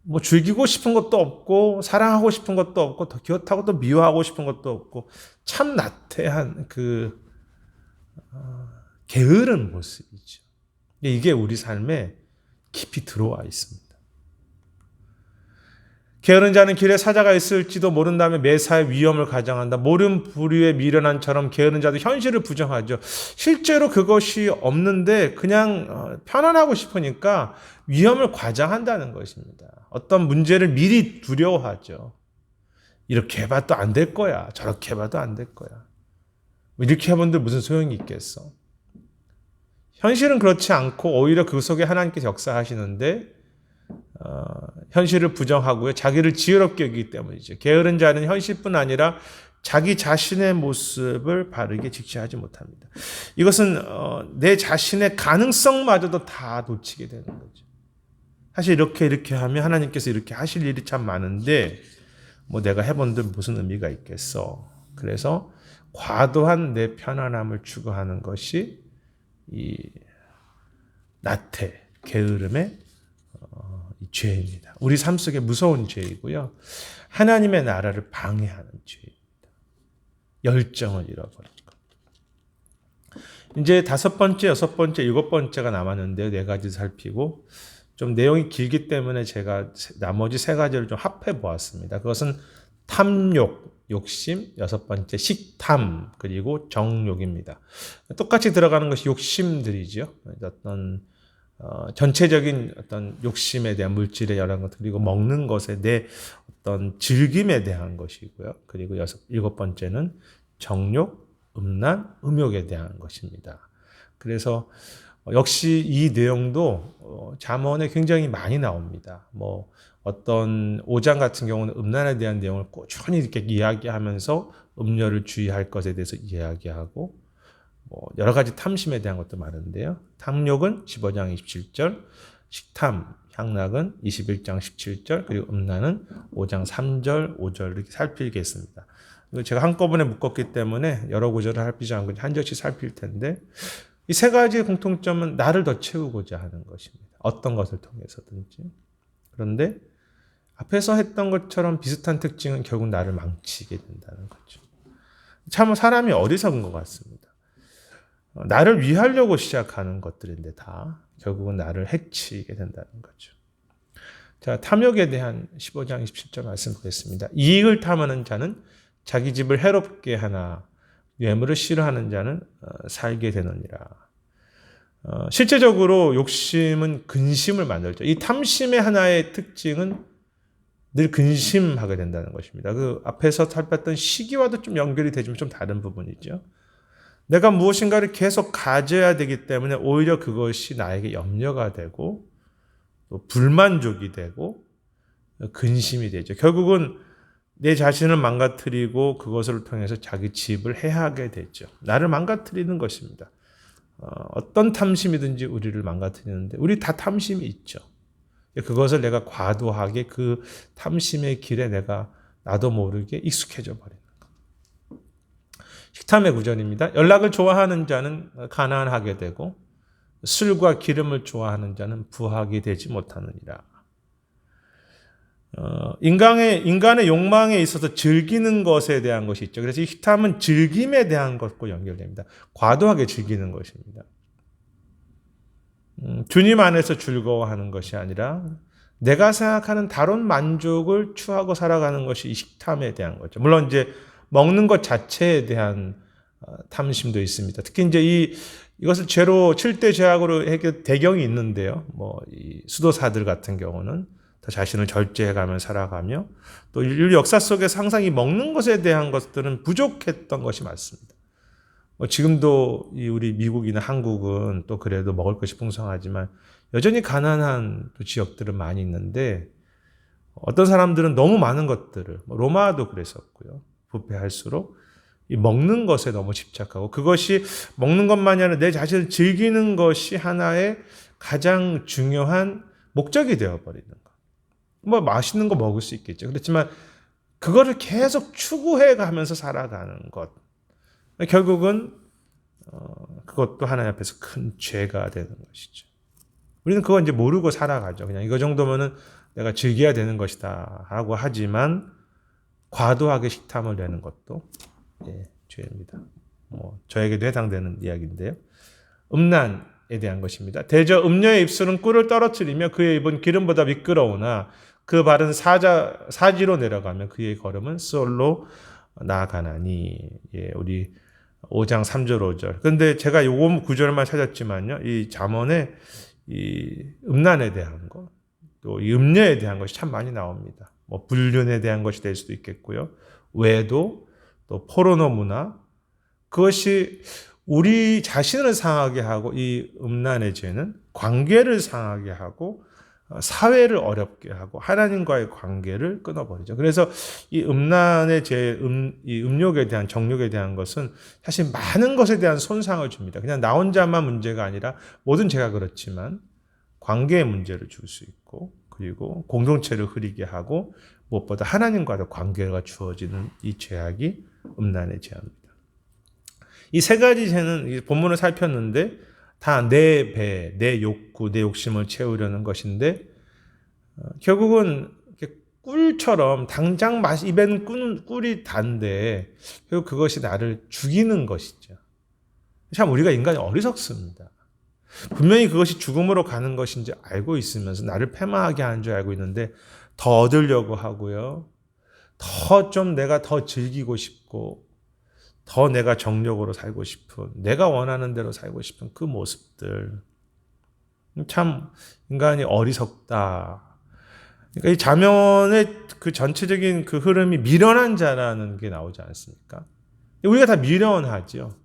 A: 뭐 즐기고 싶은 것도 없고 사랑하고 싶은 것도 없고 그렇다고 또 미워하고 싶은 것도 없고 참 나태한 게으른 모습이죠. 이게 우리 삶에 깊이 들어와 있습니다. 게으른 자는 길에 사자가 있을지도 모른다며 매사에 위험을 가정한다. 모른 부류의 미련한처럼 게으른 자도 현실을 부정하죠. 실제로 그것이 없는데 그냥 편안하고 싶으니까 위험을 과장한다는 것입니다. 어떤 문제를 미리 두려워하죠. 이렇게 해봐도 안 될 거야. 저렇게 해봐도 안 될 거야. 이렇게 해본들 무슨 소용이 있겠어. 현실은 그렇지 않고 오히려 그 속에 하나님께서 역사하시는데 현실을 부정하고요. 자기를 지혜롭게 여기기 때문이죠. 게으른 자는 현실뿐 아니라 자기 자신의 모습을 바르게 직시하지 못합니다. 이것은 내 자신의 가능성마저도 다 놓치게 되는 거죠. 사실 이렇게 하면 하나님께서 이렇게 하실 일이 참 많은데 뭐 내가 해본들 무슨 의미가 있겠어. 그래서 과도한 내 편안함을 추구하는 것이 이 나태, 게으름의 죄입니다. 우리 삶 속에 무서운 죄이고요. 하나님의 나라를 방해하는 죄입니다. 열정을 잃어버린 것. 이제 5번째, 6번째, 7번째가 남았는데요. 4가지 살피고 좀 내용이 길기 때문에 제가 나머지 3가지를 좀 합해 보았습니다. 그것은 탐욕, 욕심, 6번째 식탐, 그리고 정욕입니다. 똑같이 들어가는 것이 욕심들이죠. 어떤 전체적인 어떤 욕심에 대한 물질의 여러 것, 그리고 먹는 것에 대해 어떤 즐김에 대한 것이고요. 그리고 일곱 번째는 정욕, 음란, 음욕에 대한 것입니다. 그래서 역시 이 내용도 잠언에 굉장히 많이 나옵니다. 뭐 어떤 5장 같은 경우는 음란에 대한 내용을 꾸준히 이렇게 이야기하면서 음료를 주의할 것에 대해서 이야기하고, 뭐 여러 가지 탐심에 대한 것도 많은데요. 탐욕은 15장 27절, 식탐, 향락은 21장 17절, 그리고 음란은 5장 3절, 5절 이렇게 살피겠습니다. 제가 한꺼번에 묶었기 때문에 여러 구절을 살피지 않고 한 절씩 살필 텐데, 이 세 가지의 공통점은 나를 더 채우고자 하는 것입니다. 어떤 것을 통해서든지. 그런데 앞에서 했던 것처럼 비슷한 특징은 결국 나를 망치게 된다는 거죠. 참 사람이 어리석은 것 같습니다. 나를 위하려고 시작하는 것들인데 다 결국은 나를 해치게 된다는 거죠. 자, 탐욕에 대한 15장 27절 말씀 보겠습니다. 이익을 탐하는 자는 자기 집을 해롭게 하나 뇌물을 싫어하는 자는 살게 되느니라. 실제적으로 욕심은 근심을 만들죠. 이 탐심의 하나의 특징은 늘 근심하게 된다는 것입니다. 그 앞에서 살폈던 시기와도 좀 연결이 되지만 좀 다른 부분이죠. 내가 무엇인가를 계속 가져야 되기 때문에 오히려 그것이 나에게 염려가 되고 또 불만족이 되고 근심이 되죠. 결국은 내 자신을 망가뜨리고 그것을 통해서 자기 집을 해하게 되죠. 나를 망가뜨리는 것입니다. 어떤 탐심이든지 우리를 망가뜨리는데 우리 다 탐심이 있죠. 그것을 내가 과도하게 그 탐심의 길에 내가 나도 모르게 익숙해져 버리는 것. 식탐의 구절입니다. 연락을 좋아하는 자는 가난하게 되고 술과 기름을 좋아하는 자는 부하게 되지 못하느니라. 인간의 욕망에 있어서 즐기는 것에 대한 것이 있죠. 그래서 이 식탐은 즐김에 대한 것과 연결됩니다. 과도하게 즐기는 것입니다. 주님 안에서 즐거워하는 것이 아니라 내가 생각하는 다른 만족을 추하고 살아가는 것이 이 식탐에 대한 거죠. 물론 이제 먹는 것 자체에 대한 탐심도 있습니다. 특히 이제 이것을 죄로 7대 죄악으로 대경이 있는데요. 뭐 이 수도사들 같은 경우는 더 자신을 절제해가며 살아가며 또 인류 역사 속에서 항상 이 먹는 것에 대한 것들은 부족했던 것이 맞습니다. 지금도 우리 미국이나 한국은 또 그래도 먹을 것이 풍성하지만 여전히 가난한 또 지역들은 많이 있는데 어떤 사람들은 너무 많은 것들을, 로마도 그랬었고요. 부패할수록 이 먹는 것에 너무 집착하고 그것이 먹는 것만이 아니라 내 자신을 즐기는 것이 하나의 가장 중요한 목적이 되어버리는 것. 뭐 맛있는 거 먹을 수 있겠죠. 그렇지만 그거를 계속 추구해 가면서 살아가는 것. 결국은 그것도 하나님 앞에서 큰 죄가 되는 것이죠. 우리는 그거 이제 모르고 살아가죠. 그냥 이거 정도면은 내가 즐겨야 되는 것이다 라고 하지만 과도하게 식탐을 내는 것도 죄입니다. 저에게도 해당되는 이야기인데요. 음란에 대한 것입니다. 대저 음녀의 입술은 꿀을 떨어뜨리며 그의 입은 기름보다 미끄러우나 그 발은 사지로 내려가며 그의 걸음은 쏠로 나아가나니. 우리 5장 3절 5절. 근데 제가 요거 구절만 찾았지만요. 이 잠언에 이 음란에 대한 것, 또 이 음녀에 대한 것이 참 많이 나옵니다. 뭐 불륜에 대한 것이 될 수도 있겠고요. 외도, 또 포르노 문화, 그것이 우리 자신을 상하게 하고 이 음란의 죄는 관계를 상하게 하고 사회를 어렵게 하고 하나님과의 관계를 끊어버리죠. 그래서 이 음란의 죄, 이 음욕에 대한 정욕에 대한 것은 사실 많은 것에 대한 손상을 줍니다. 그냥 나 혼자만 문제가 아니라 모든 죄가 그렇지만 관계에 문제를 줄 수 있고 그리고 공동체를 흐리게 하고 무엇보다 하나님과도 관계가 주어지는 이 죄악이 음란의 죄입니다. 이 세 가지 죄는 본문을 살폈는데 다 내 배, 내 욕구, 내 욕심을 채우려는 것인데 결국은 꿀처럼 당장 입에는 꿀이 단데 결국 그것이 나를 죽이는 것이죠. 참 우리가 인간이 어리석습니다. 분명히 그것이 죽음으로 가는 것인지 알고 있으면서 나를 패망하게 하는 줄 알고 있는데 더 얻으려고 하고요. 더 좀 내가 더 즐기고 싶고 더 내가 정력으로 살고 싶은, 내가 원하는 대로 살고 싶은 그 모습들. 참 인간이 어리석다. 그러니까 이 자면의 그 전체적인 그 흐름이 미련한 자라는 게 나오지 않습니까? 우리가 다 미련하죠.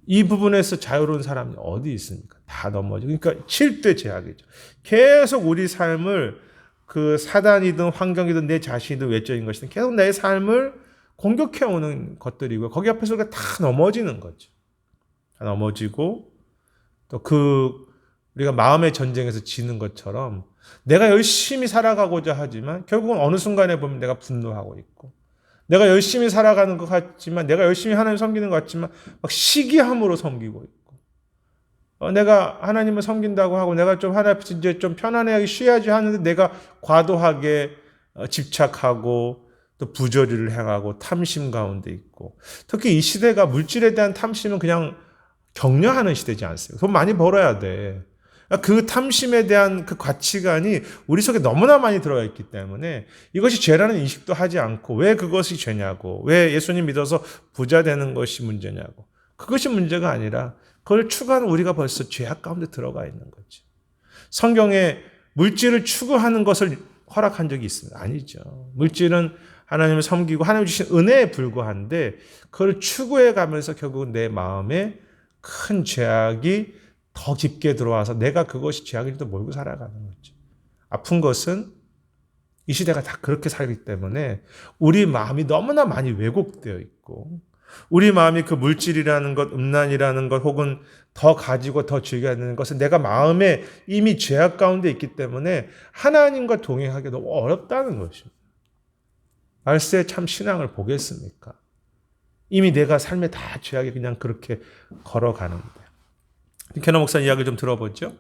A: 이 부분에서 자유로운 사람이 어디 있습니까? 다 넘어지고. 그러니까 7대 제약이죠. 계속 우리 삶을 그 사단이든 환경이든 내 자신이든 외적인 것이든 계속 내 삶을 공격해오는 것들이고요. 거기 앞에서 우리가 다 넘어지는 거죠. 다 넘어지고 또 우리가 마음의 전쟁에서 지는 것처럼 내가 열심히 살아가고자 하지만 결국은 어느 순간에 보면 내가 분노하고 있고 내가 열심히 살아가는 것 같지만 내가 열심히 하나님 섬기는 것 같지만 막 시기함으로 섬기고 있고 내가 하나님을 섬긴다고 하고 내가 좀 하나님 앞에서 이제 좀 편안하게 쉬어야지 하는데 내가 과도하게 집착하고 또 부조리를 행하고 탐심 가운데 있고 특히 이 시대가 물질에 대한 탐심은 그냥 격려하는 시대지 않습니까? 돈 많이 벌어야 돼. 그 탐심에 대한 그 가치관이 우리 속에 너무나 많이 들어가 있기 때문에 이것이 죄라는 인식도 하지 않고 왜 그것이 죄냐고 왜 예수님 믿어서 부자 되는 것이 문제냐고 그것이 문제가 아니라 그걸 추구하는 우리가 벌써 죄악 가운데 들어가 있는 거지. 성경에 물질을 추구하는 것을 허락한 적이 있습니다. 아니죠. 물질은 하나님을 섬기고 하나님 주신 은혜에 불과한데 그걸 추구해 가면서 결국은 내 마음에 큰 죄악이 더 깊게 들어와서 내가 그것이 죄악인지도 모르고 살아가는 거죠. 아픈 것은 이 시대가 다 그렇게 살기 때문에 우리 마음이 너무나 많이 왜곡되어 있고 우리 마음이 그 물질이라는 것, 음란이라는 것 혹은 더 가지고 더 즐겨야 되는 것은 내가 마음에 이미 죄악 가운데 있기 때문에 하나님과 동행하기 너무 어렵다는 것입니다. 말세 참 신앙을 보겠습니까? 이미 내가 삶에 다 죄악이 그냥 그렇게 걸어가는데. 캐너 목사 이야기를 좀 들어보죠.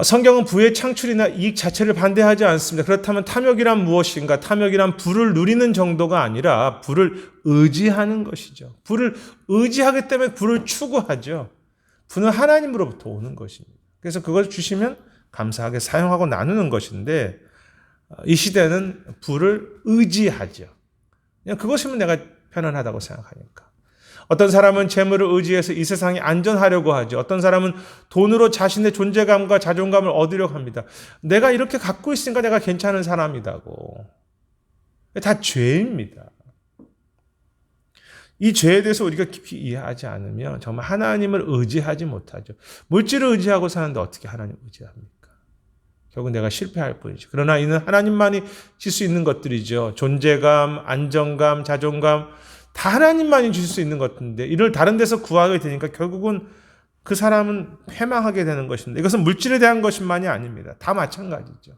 A: 성경은 부의 창출이나 이익 자체를 반대하지 않습니다. 그렇다면 탐욕이란 무엇인가? 탐욕이란 부를 누리는 정도가 아니라 부를 의지하는 것이죠. 부를 의지하기 때문에 부를 추구하죠. 부는 하나님으로부터 오는 것입니다. 그래서 그걸 주시면 감사하게 사용하고 나누는 것인데 이 시대는 부를 의지하죠. 그냥 그것이면 내가 편안하다고 생각하니까. 어떤 사람은 재물을 의지해서 이 세상에 안전하려고 하죠. 어떤 사람은 돈으로 자신의 존재감과 자존감을 얻으려고 합니다. 내가 이렇게 갖고 있으니까 내가 괜찮은 사람이라고. 다 죄입니다. 이 죄에 대해서 우리가 깊이 이해하지 않으면 정말 하나님을 의지하지 못하죠. 물질을 의지하고 사는데 어떻게 하나님을 의지합니까? 결국 내가 실패할 뿐이죠. 그러나 이는 하나님만이 줄 수 있는 것들이죠. 존재감, 안정감, 자존감 다 하나님만이 주실 수 있는 것인데 이를 다른 데서 구하게 되니까 결국은 그 사람은 패망하게 되는 것인데 이것은 물질에 대한 것만이 아닙니다. 다 마찬가지죠.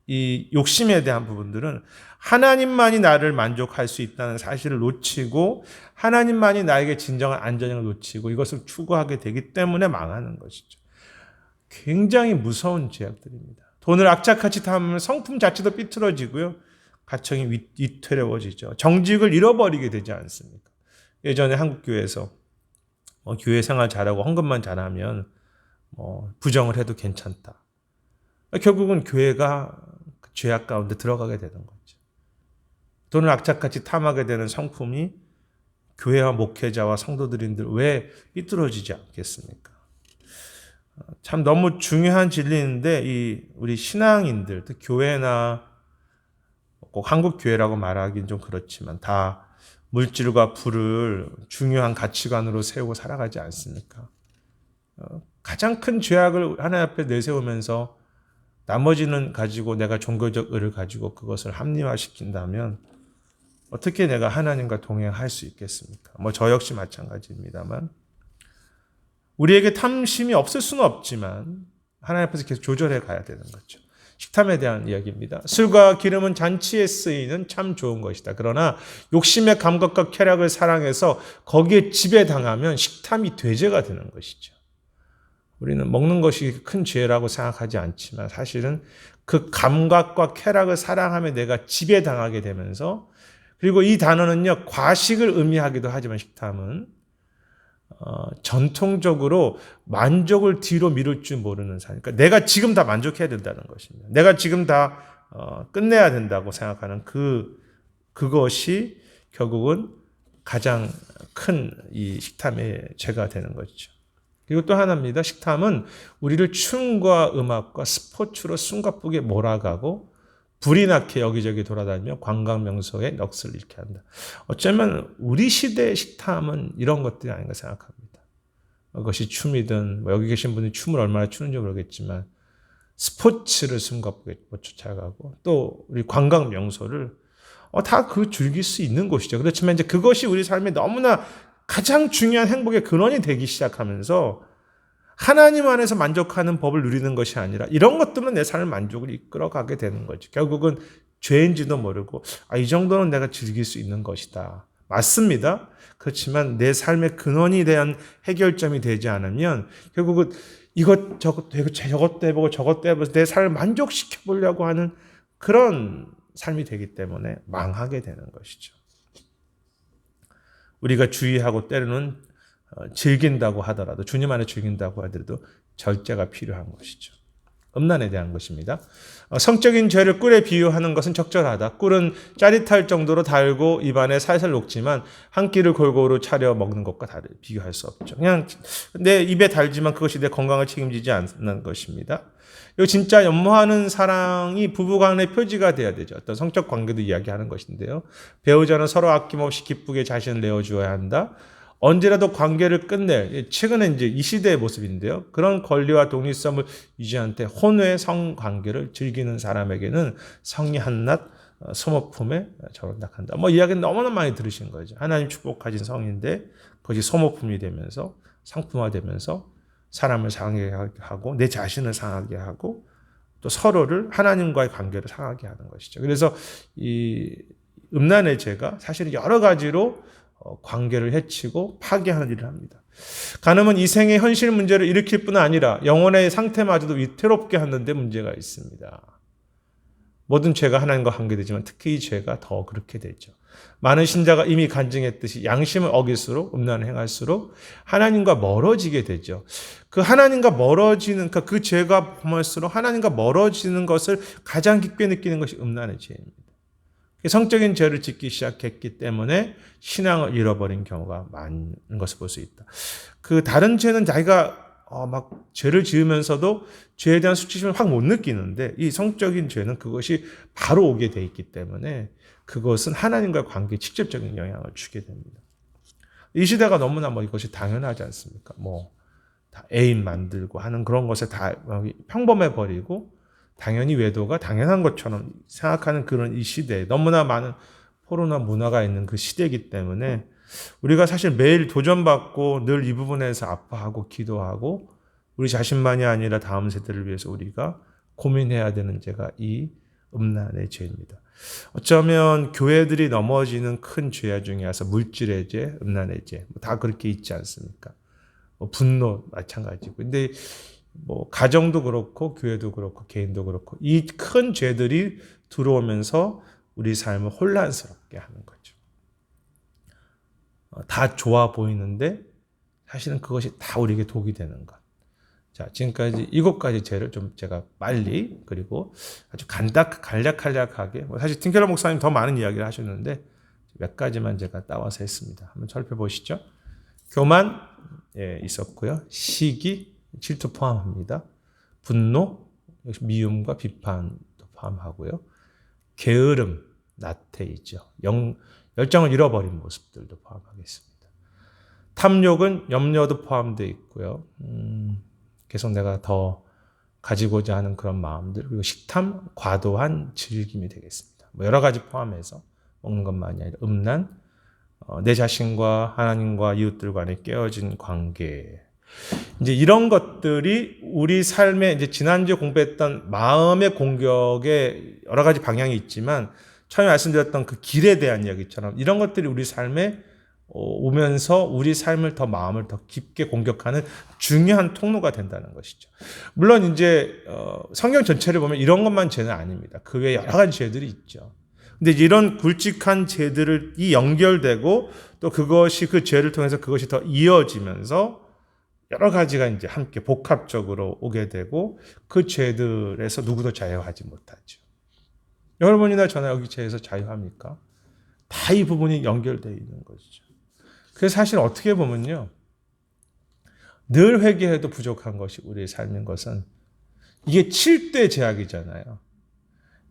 A: 이 욕심에 대한 부분들은 하나님만이 나를 만족할 수 있다는 사실을 놓치고 하나님만이 나에게 진정한 안전을 놓치고 이것을 추구하게 되기 때문에 망하는 것이죠. 굉장히 무서운 죄악들입니다. 돈을 악착같이 탐하면 성품 자체도 삐뚤어지고요. 가정이 위태로워지죠. 정직을 잃어버리게 되지 않습니까? 예전에 한국교회에서 교회 생활 잘하고 헌금만 잘하면 부정을 해도 괜찮다. 결국은 교회가 죄악 가운데 들어가게 되는 거죠. 돈을 악착같이 탐하게 되는 성품이 교회와 목회자와 성도들인들 왜 삐뚤어지지 않겠습니까? 참 너무 중요한 진리인데 우리 신앙인들, 또 교회나 꼭 한국 교회라고 말하기는 좀 그렇지만 다 물질과 부를 중요한 가치관으로 세우고 살아가지 않습니까? 가장 큰 죄악을 하나님 앞에 내세우면서 나머지는 가지고 내가 종교적 의를 가지고 그것을 합리화시킨다면 어떻게 내가 하나님과 동행할 수 있겠습니까? 저 역시 마찬가지입니다만 우리에게 탐심이 없을 수는 없지만 하나님 앞에서 계속 조절해 가야 되는 거죠. 식탐에 대한 이야기입니다. 술과 기름은 잔치에 쓰이는 참 좋은 것이다. 그러나 욕심의 감각과 쾌락을 사랑해서 거기에 지배당하면 식탐이 돼지가 되는 것이죠. 우리는 먹는 것이 큰 죄라고 생각하지 않지만 사실은 그 감각과 쾌락을 사랑하며 내가 지배당하게 되면서 그리고 이 단어는요 과식을 의미하기도 하지만 식탐은 전통적으로 만족을 뒤로 미룰 줄 모르는 삶. 그러니까 내가 지금 다 만족해야 된다는 것입니다. 내가 지금 다 끝내야 된다고 생각하는 그것이 결국은 가장 큰 이 식탐의 죄가 되는 것이죠. 그리고 또 하나입니다. 식탐은 우리를 춤과 음악과 스포츠로 숨가쁘게 몰아가고 불이 나게 여기저기 돌아다니며 관광 명소에 넋을 잃게 한다. 어쩌면 우리 시대의 식탐은 이런 것들이 아닌가 생각합니다. 그것이 춤이든 여기 계신 분이 춤을 얼마나 추는지 모르겠지만 스포츠를 숨가쁘게 쫓아가고 또 우리 관광 명소를 다 그 즐길 수 있는 곳이죠. 그렇지만 이제 그것이 우리 삶에 너무나 가장 중요한 행복의 근원이 되기 시작하면서 하나님 안에서 만족하는 법을 누리는 것이 아니라 이런 것들은 내 삶의 만족을 이끌어가게 되는 거죠. 결국은 죄인지도 모르고 이 정도는 내가 즐길 수 있는 것이다. 맞습니다. 그렇지만 내 삶의 근원이 대한 해결점이 되지 않으면 결국은 저것도 해보고 저것도 해보고 내 삶을 만족시켜 보려고 하는 그런 삶이 되기 때문에 망하게 되는 것이죠. 우리가 주의하고 때로는 즐긴다고 하더라도 주님 안에 즐긴다고 하더라도 절제가 필요한 것이죠. 음란에 대한 것입니다. 성적인 죄를 꿀에 비유하는 것은 적절하다. 꿀은 짜릿할 정도로 달고 입안에 살살 녹지만 한 끼를 골고루 차려 먹는 것과 비교할 수 없죠. 그냥 내 입에 달지만 그것이 내 건강을 책임지지 않는 것입니다. 이 진짜 연모하는 사랑이 부부간의 표지가 돼야 되죠. 어떤 성적 관계도 이야기하는 것인데요. 배우자는 서로 아낌없이 기쁘게 자신을 내어주어야 한다. 언제라도 관계를 끝낼, 최근에 이제 이 시대의 모습인데요. 그런 권리와 독립성을 유지한 때 혼외 성관계를 즐기는 사람에게는 성이 한낱 소모품에 저런다한다. 이야기는 너무나 많이 들으신 거죠. 하나님 축복 가진 성인데 그것이 소모품이 되면서 상품화되면서 사람을 상하게 하고 내 자신을 상하게 하고 또 서로를 하나님과의 관계를 상하게 하는 것이죠. 그래서 이 음란의 죄가 사실은 여러 가지로 관계를 해치고 파괴하는 일을 합니다. 간음은 이 생의 현실 문제를 일으킬 뿐 아니라 영혼의 상태마저도 위태롭게 하는 데 문제가 있습니다. 모든 죄가 하나님과 관계되지만 특히 이 죄가 더 그렇게 되죠. 많은 신자가 이미 간증했듯이 양심을 어길수록 음란을 행할수록 하나님과 멀어지게 되죠. 그 하나님과 멀어지는 그 죄가 범할수록 하나님과 멀어지는 것을 가장 깊게 느끼는 것이 음란의 죄입니다. 성적인 죄를 짓기 시작했기 때문에 신앙을 잃어버린 경우가 많은 것을 볼 수 있다. 그 다른 죄는 자기가 막 죄를 지으면서도 죄에 대한 수치심을 확 못 느끼는데 이 성적인 죄는 그것이 바로 오게 돼 있기 때문에 그것은 하나님과 관계에 직접적인 영향을 주게 됩니다. 이 시대가 너무나 이것이 당연하지 않습니까? 다 애인 만들고 하는 그런 것에 다 평범해 버리고 당연히 외도가 당연한 것처럼 생각하는 그런 이 시대에 너무나 많은 포로나 문화가 있는 그 시대이기 때문에 우리가 사실 매일 도전받고 늘 이 부분에서 아파하고 기도하고 우리 자신만이 아니라 다음 세대를 위해서 우리가 고민해야 되는 죄가 이 음란의 죄입니다. 어쩌면 교회들이 넘어지는 큰 죄 중에 하나서 물질의 죄, 음란의 죄, 다 그렇게 있지 않습니까? 분노 마찬가지고. 근데 가정도 그렇고 교회도 그렇고 개인도 그렇고 이 큰 죄들이 들어오면서 우리 삶을 혼란스럽게 하는 거죠. 다 좋아 보이는데 사실은 그것이 다 우리에게 독이 되는 것. 자, 지금까지 7가지 죄를 좀 제가 빨리 그리고 아주 간략하게 사실 틴켈러 목사님 더 많은 이야기를 하셨는데 몇 가지만 제가 따와서 했습니다. 한번 살펴보시죠. 교만 있었고요. 시기, 질투 포함합니다. 분노, 미움과 비판도 포함하고요. 게으름, 나태이죠. 열정을 잃어버린 모습들도 포함하겠습니다. 탐욕은 염려도 포함되어 있고요. 계속 내가 더 가지고자 하는 그런 마음들, 그리고 식탐, 과도한 즐김이 되겠습니다. 여러 가지 포함해서 먹는 것만이 아니라 음란, 내 자신과 하나님과 이웃들 간에 깨어진 관계. 이제 이런 것들이 우리 삶에 이제 지난주에 공부했던 마음의 공격에 여러 가지 방향이 있지만 처음에 말씀드렸던 그 길에 대한 이야기처럼 이런 것들이 우리 삶에 오면서 우리 삶을 마음을 더 깊게 공격하는 중요한 통로가 된다는 것이죠. 물론 이제 성경 전체를 보면 이런 것만 죄는 아닙니다. 그 외에 여러 가지 죄들이 있죠. 근데 이런 굵직한 죄들이 연결되고 또 그것이 그 죄를 통해서 그것이 더 이어지면서 여러 가지가 이제 함께 복합적으로 오게 되고 그 죄들에서 누구도 자유하지 못하죠. 여러분이나 저나 여기 죄에서 자유합니까? 다 이 부분이 연결되어 있는 것이죠. 그래서 사실 어떻게 보면요. 늘 회개해도 부족한 것이 우리의 삶인 것은 이게 7대 제약이잖아요.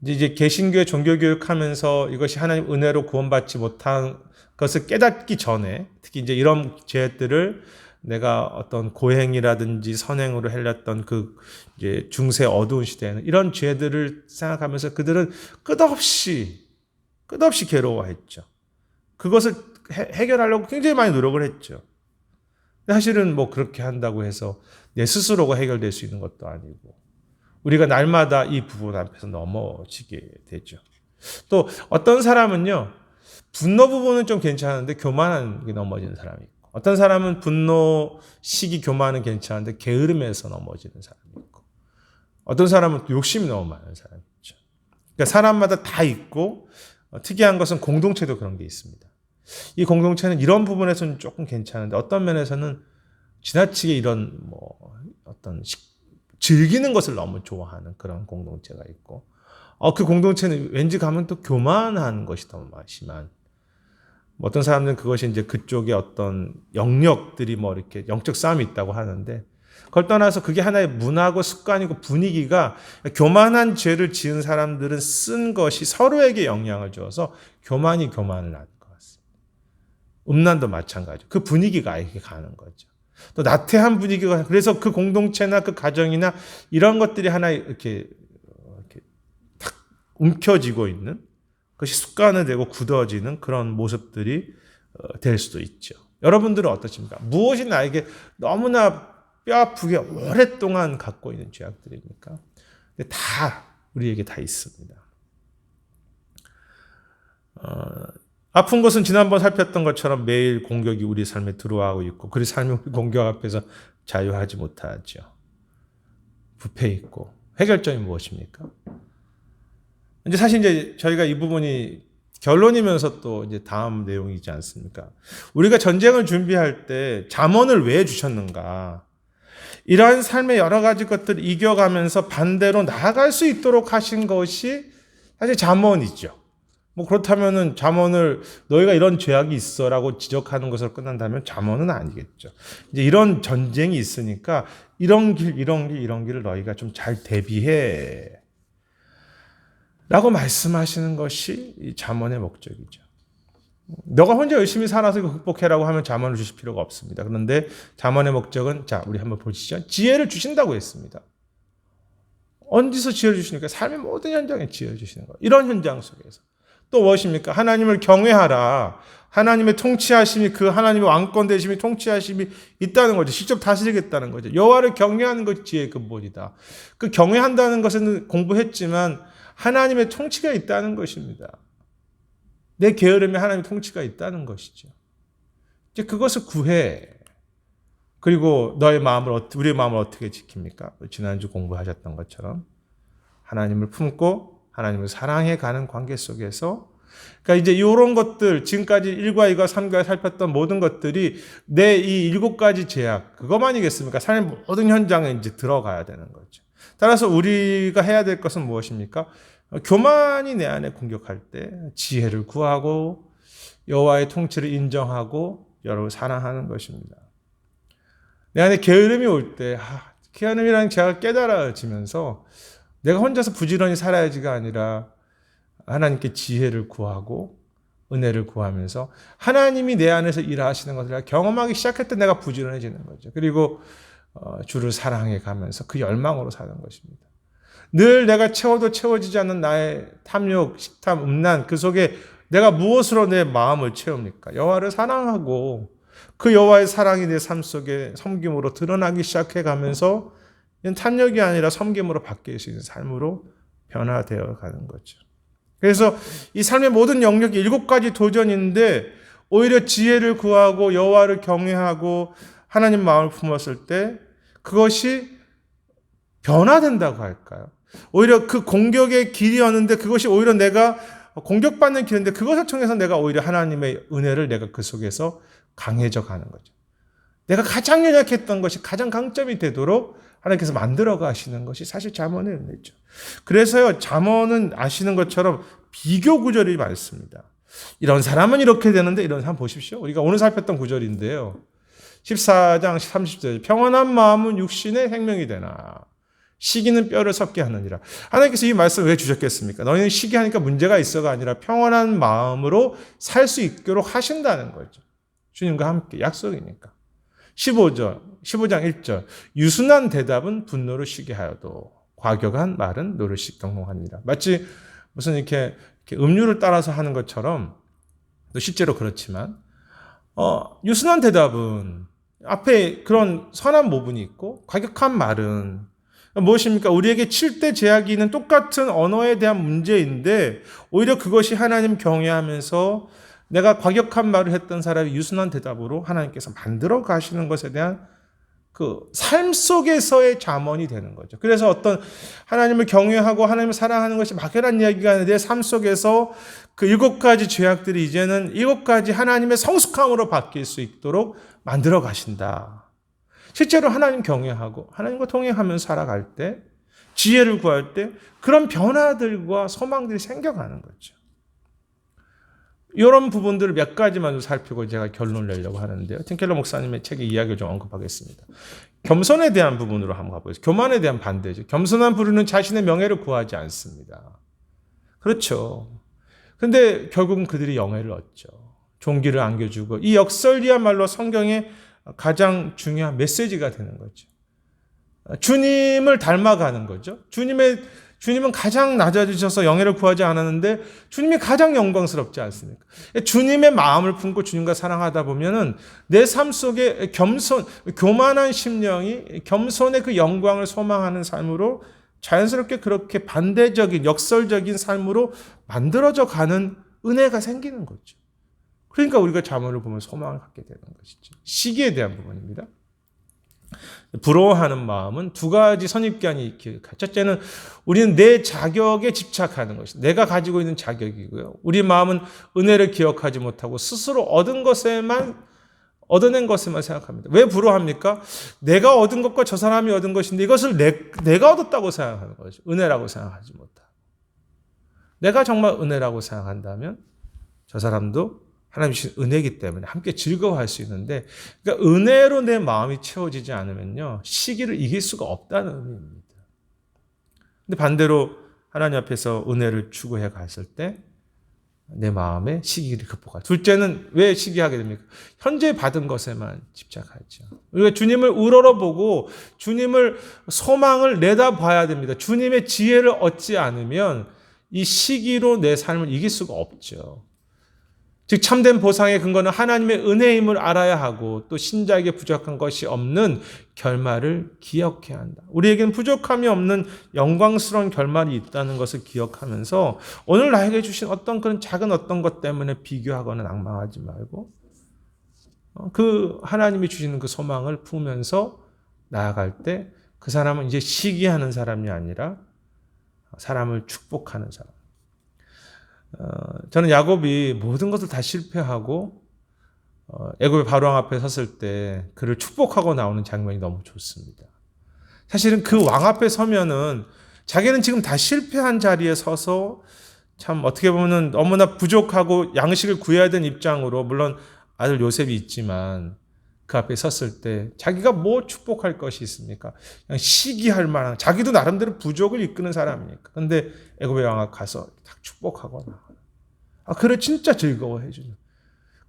A: 이제 개신교의 종교교육하면서 이것이 하나님 은혜로 구원받지 못한 것을 깨닫기 전에 특히 이제 이런 죄들을 내가 어떤 고행이라든지 선행으로 해렸던 그 이제 중세 어두운 시대에는 이런 죄들을 생각하면서 그들은 끝없이 괴로워했죠. 그것을 해결하려고 굉장히 많이 노력을 했죠. 사실은 뭐 그렇게 한다고 해서 내 스스로가 해결될 수 있는 것도 아니고 우리가 날마다 이 부분 앞에서 넘어지게 되죠. 또 어떤 사람은요, 분노 부분은 좀 괜찮은데 교만한 게 넘어지는 사람이 있고, 어떤 사람은 분노, 시기, 교만은 괜찮은데 게으름에서 넘어지는 사람이 있고, 어떤 사람은 또 욕심이 너무 많은 사람이 있죠. 그러니까 사람마다 다 있고, 특이한 것은 공동체도 그런 게 있습니다. 이 공동체는 이런 부분에서는 조금 괜찮은데 어떤 면에서는 지나치게 이런 어떤 즐기는 것을 너무 좋아하는 그런 공동체가 있고, 그 공동체는 왠지 가면 또 교만한 것이 더 심한. 어떤 사람들은 그것이 이제 그쪽에 어떤 영역들이 이렇게 영적 싸움이 있다고 하는데, 그걸 떠나서 그게 하나의 문화고 습관이고 분위기가 교만한 죄를 지은 사람들은 쓴 것이 서로에게 영향을 줘서 교만을 낳는 것 같습니다. 음란도 마찬가지죠. 그 분위기가 이렇게 가는 거죠. 또 나태한 분위기가, 그래서 그 공동체나 그 가정이나 이런 것들이 하나 이렇게 탁 움켜쥐고 있는 그것이 습관화되고 굳어지는 그런 모습들이 될 수도 있죠. 여러분들은 어떠십니까? 무엇이 나에게 너무나 뼈 아프게 오랫동안 갖고 있는 죄악들입니까? 근데 다 우리에게 다 있습니다. 아픈 것은 지난번 살폈던 것처럼 매일 공격이 우리 삶에 들어와고 있고, 그 삶이 우리 공격 앞에서 자유하지 못하죠. 부패 있고, 해결점이 무엇입니까? 이제 사실 이제 저희가 이 부분이 결론이면서 또 이제 다음 내용이지 않습니까? 우리가 전쟁을 준비할 때 잠언을 왜 주셨는가? 이러한 삶의 여러 가지 것들을 이겨가면서 반대로 나아갈 수 있도록 하신 것이 사실 잠언이죠. 그렇다면은 잠언을 너희가 이런 죄악이 있어라고 지적하는 것으로 끝난다면 잠언은 아니겠죠. 이제 이런 전쟁이 있으니까 이런 길을 너희가 좀 잘 대비해. 라고 말씀하시는 것이 이 잠언의 목적이죠. 너가 혼자 열심히 살아서 이거 극복해라고 하면 잠언을 주실 필요가 없습니다. 그런데 잠언의 목적은, 자, 우리 한번 보시죠. 지혜를 주신다고 했습니다. 어디서 지혜를 주시니까? 삶의 모든 현장에 지혜를 주시는 거예요. 이런 현장 속에서. 또 무엇입니까? 하나님을 경외하라. 하나님의 통치하심이, 그 하나님의 왕권 되심이, 통치하심이 있다는 거죠. 직접 다스리겠다는 거죠. 여호와를 경외하는 것이 지혜의 근본이다. 그 경외한다는 것은 공부했지만 하나님의 통치가 있다는 것입니다. 내 게으름에 하나님의 통치가 있다는 것이죠. 이제 그것을 구해. 그리고 너의 마음을, 우리의 마음을 어떻게 지킵니까? 지난주 공부하셨던 것처럼 하나님을 품고 하나님을 사랑해 가는 관계 속에서, 그러니까 이제 이런 것들, 지금까지 1과 2과 3과 살폈던 모든 것들이 내 이 7가지 제약, 그것만이겠습니까? 삶의 모든 현장에 이제 들어가야 되는 거죠. 따라서 우리가 해야 될 것은 무엇입니까? 교만이 내 안에 공격할 때 지혜를 구하고 여호와의 통치를 인정하고 여러분을 사랑하는 것입니다. 내 안에 게으름이 올 때, 게으름이라는 제가 깨달아지면서 내가 혼자서 부지런히 살아야지가 아니라 하나님께 지혜를 구하고 은혜를 구하면서 하나님이 내 안에서 일하시는 것을 경험하기 시작할 때 내가 부지런해지는 거죠. 그리고 주를 사랑해 가면서 그 열망으로 사는 것입니다. 늘 내가 채워도 채워지지 않는 나의 탐욕, 식탐, 음란, 그 속에 내가 무엇으로 내 마음을 채웁니까? 여호와를 사랑하고 그 여호와의 사랑이 내 삶 속에 섬김으로 드러나기 시작해 가면서 탐욕이 아니라 섬김으로 바뀔 수 있는 삶으로 변화되어 가는 거죠. 그래서 이 삶의 모든 영역이 7가지 도전인데 오히려 지혜를 구하고 여호와를 경외하고 하나님 마음을 품었을 때 그것이 변화된다고 할까요? 오히려 그 공격의 길이었는데 그것이 오히려 내가 공격받는 길인데 그것을 통해서 내가 오히려 하나님의 은혜를 내가 그 속에서 강해져 가는 거죠. 내가 가장 연약했던 것이 가장 강점이 되도록 하나님께서 만들어 가시는 것이 사실 잠언의 은혜죠. 그래서요, 잠언은 아시는 것처럼 비교 구절이 많습니다. 이런 사람은 이렇게 되는데 이런 사람 보십시오. 우리가 오늘 살폈던 구절인데요. 14장 30절 평안한 마음은 육신의 생명이 되나 시기는 뼈를 썩게 하느니라. 하나님께서 이 말씀을 왜 주셨겠습니까? 너희는 시기하니까 문제가 있어가 아니라 평안한 마음으로 살 수 있도록 하신다는 거죠. 주님과 함께 약속이니까. 15장 1절 유순한 대답은 분노를 쉬게 하여도 과격한 말은 노릇이 경공하니라. 마치 무슨 이렇게 음료를 따라서 하는 것처럼 또 실제로 그렇지만 유순한 대답은 앞에 그런 선한 모분이 있고 과격한 말은 무엇입니까? 우리에게 7대 제약이 있는 똑같은 언어에 대한 문제인데 오히려 그것이 하나님 경외하면서 내가 과격한 말을 했던 사람이 유순한 대답으로 하나님께서 만들어 가시는 것에 대한 그 삶 속에서의 잠언이 되는 거죠. 그래서 어떤 하나님을 경외하고 하나님을 사랑하는 것이 막연한 이야기가 아니라 내 삶 속에서 그 7가지 죄악들이 이제는 7가지 하나님의 성숙함으로 바뀔 수 있도록 만들어 가신다. 실제로 하나님 경외하고 하나님과 동행하면서 살아갈 때 지혜를 구할 때 그런 변화들과 소망들이 생겨가는 거죠. 이런 부분들을 몇 가지만 좀 살피고 제가 결론을 내려고 하는데요. 팀켈러 목사님의 책의 이야기를 좀 언급하겠습니다. 겸손에 대한 부분으로 한번 가보겠습니다. 교만에 대한 반대죠. 겸손한 부류는 자신의 명예를 구하지 않습니다. 그렇죠. 근데 결국은 그들이 영예를 얻죠. 종기를 안겨주고 이 역설이야말로 성경의 가장 중요한 메시지가 되는 거죠. 주님을 닮아가는 거죠. 주님은 가장 낮아지셔서 영예를 구하지 않았는데 주님이 가장 영광스럽지 않습니까? 주님의 마음을 품고 주님과 사랑하다 보면은 내 삶 속에 교만한 심령이 겸손의 그 영광을 소망하는 삶으로 자연스럽게 그렇게 반대적인 역설적인 삶으로 만들어져 가는 은혜가 생기는 거죠. 그러니까 우리가 잠언을 보면 소망을 갖게 되는 것이죠. 시기에 대한 부분입니다. 부러워하는 마음은 2가지 선입견이 기억하죠. 첫째는 우리는 내 자격에 집착하는 것이 내가 가지고 있는 자격이고요. 우리 마음은 은혜를 기억하지 못하고 스스로 얻어낸 것에만 생각합니다. 왜 부러워합니까? 내가 얻은 것과 저 사람이 얻은 것인데 이것을 내가 얻었다고 생각하는 거죠. 은혜라고 생각하지 못하고. 내가 정말 은혜라고 생각한다면 저 사람도 하나님 주신 은혜이기 때문에 함께 즐거워할 수 있는데 그러니까 은혜로 내 마음이 채워지지 않으면요. 시기를 이길 수가 없다는 의미입니다. 근데 반대로 하나님 앞에서 은혜를 추구해 갔을 때 내 마음의 시기를 극복하죠. 둘째는 왜 시기하게 됩니까? 현재 받은 것에만 집착하죠. 우리가 주님을 우러러보고 주님을 소망을 내다봐야 됩니다. 주님의 지혜를 얻지 않으면 이 시기로 내 삶을 이길 수가 없죠. 즉 참된 보상의 근거는 하나님의 은혜임을 알아야 하고 또 신자에게 부족한 것이 없는 결말을 기억해야 한다. 우리에게는 부족함이 없는 영광스러운 결말이 있다는 것을 기억하면서 오늘 나에게 주신 어떤 그런 작은 어떤 것 때문에 비교하거나 낭망하지 말고 그 하나님이 주시는 그 소망을 품으면서 나아갈 때 그 사람은 이제 시기하는 사람이 아니라 사람을 축복하는 사람. 저는 야곱이 모든 것을 다 실패하고 애굽의 바로왕 앞에 섰을 때 그를 축복하고 나오는 장면이 너무 좋습니다. 사실은 그 왕 앞에 서면은 자기는 지금 다 실패한 자리에 서서 참 어떻게 보면 너무나 부족하고 양식을 구해야 되는 입장으로 물론 아들 요셉이 있지만 그 앞에 섰을 때 자기가 뭐 축복할 것이 있습니까? 그냥 시기할 만한 자기도 나름대로 부족을 이끄는 사람이니까. 그런데 애굽의 왕 앞 가서 딱 축복하고 나와요. 그래 진짜 즐거워해 주는.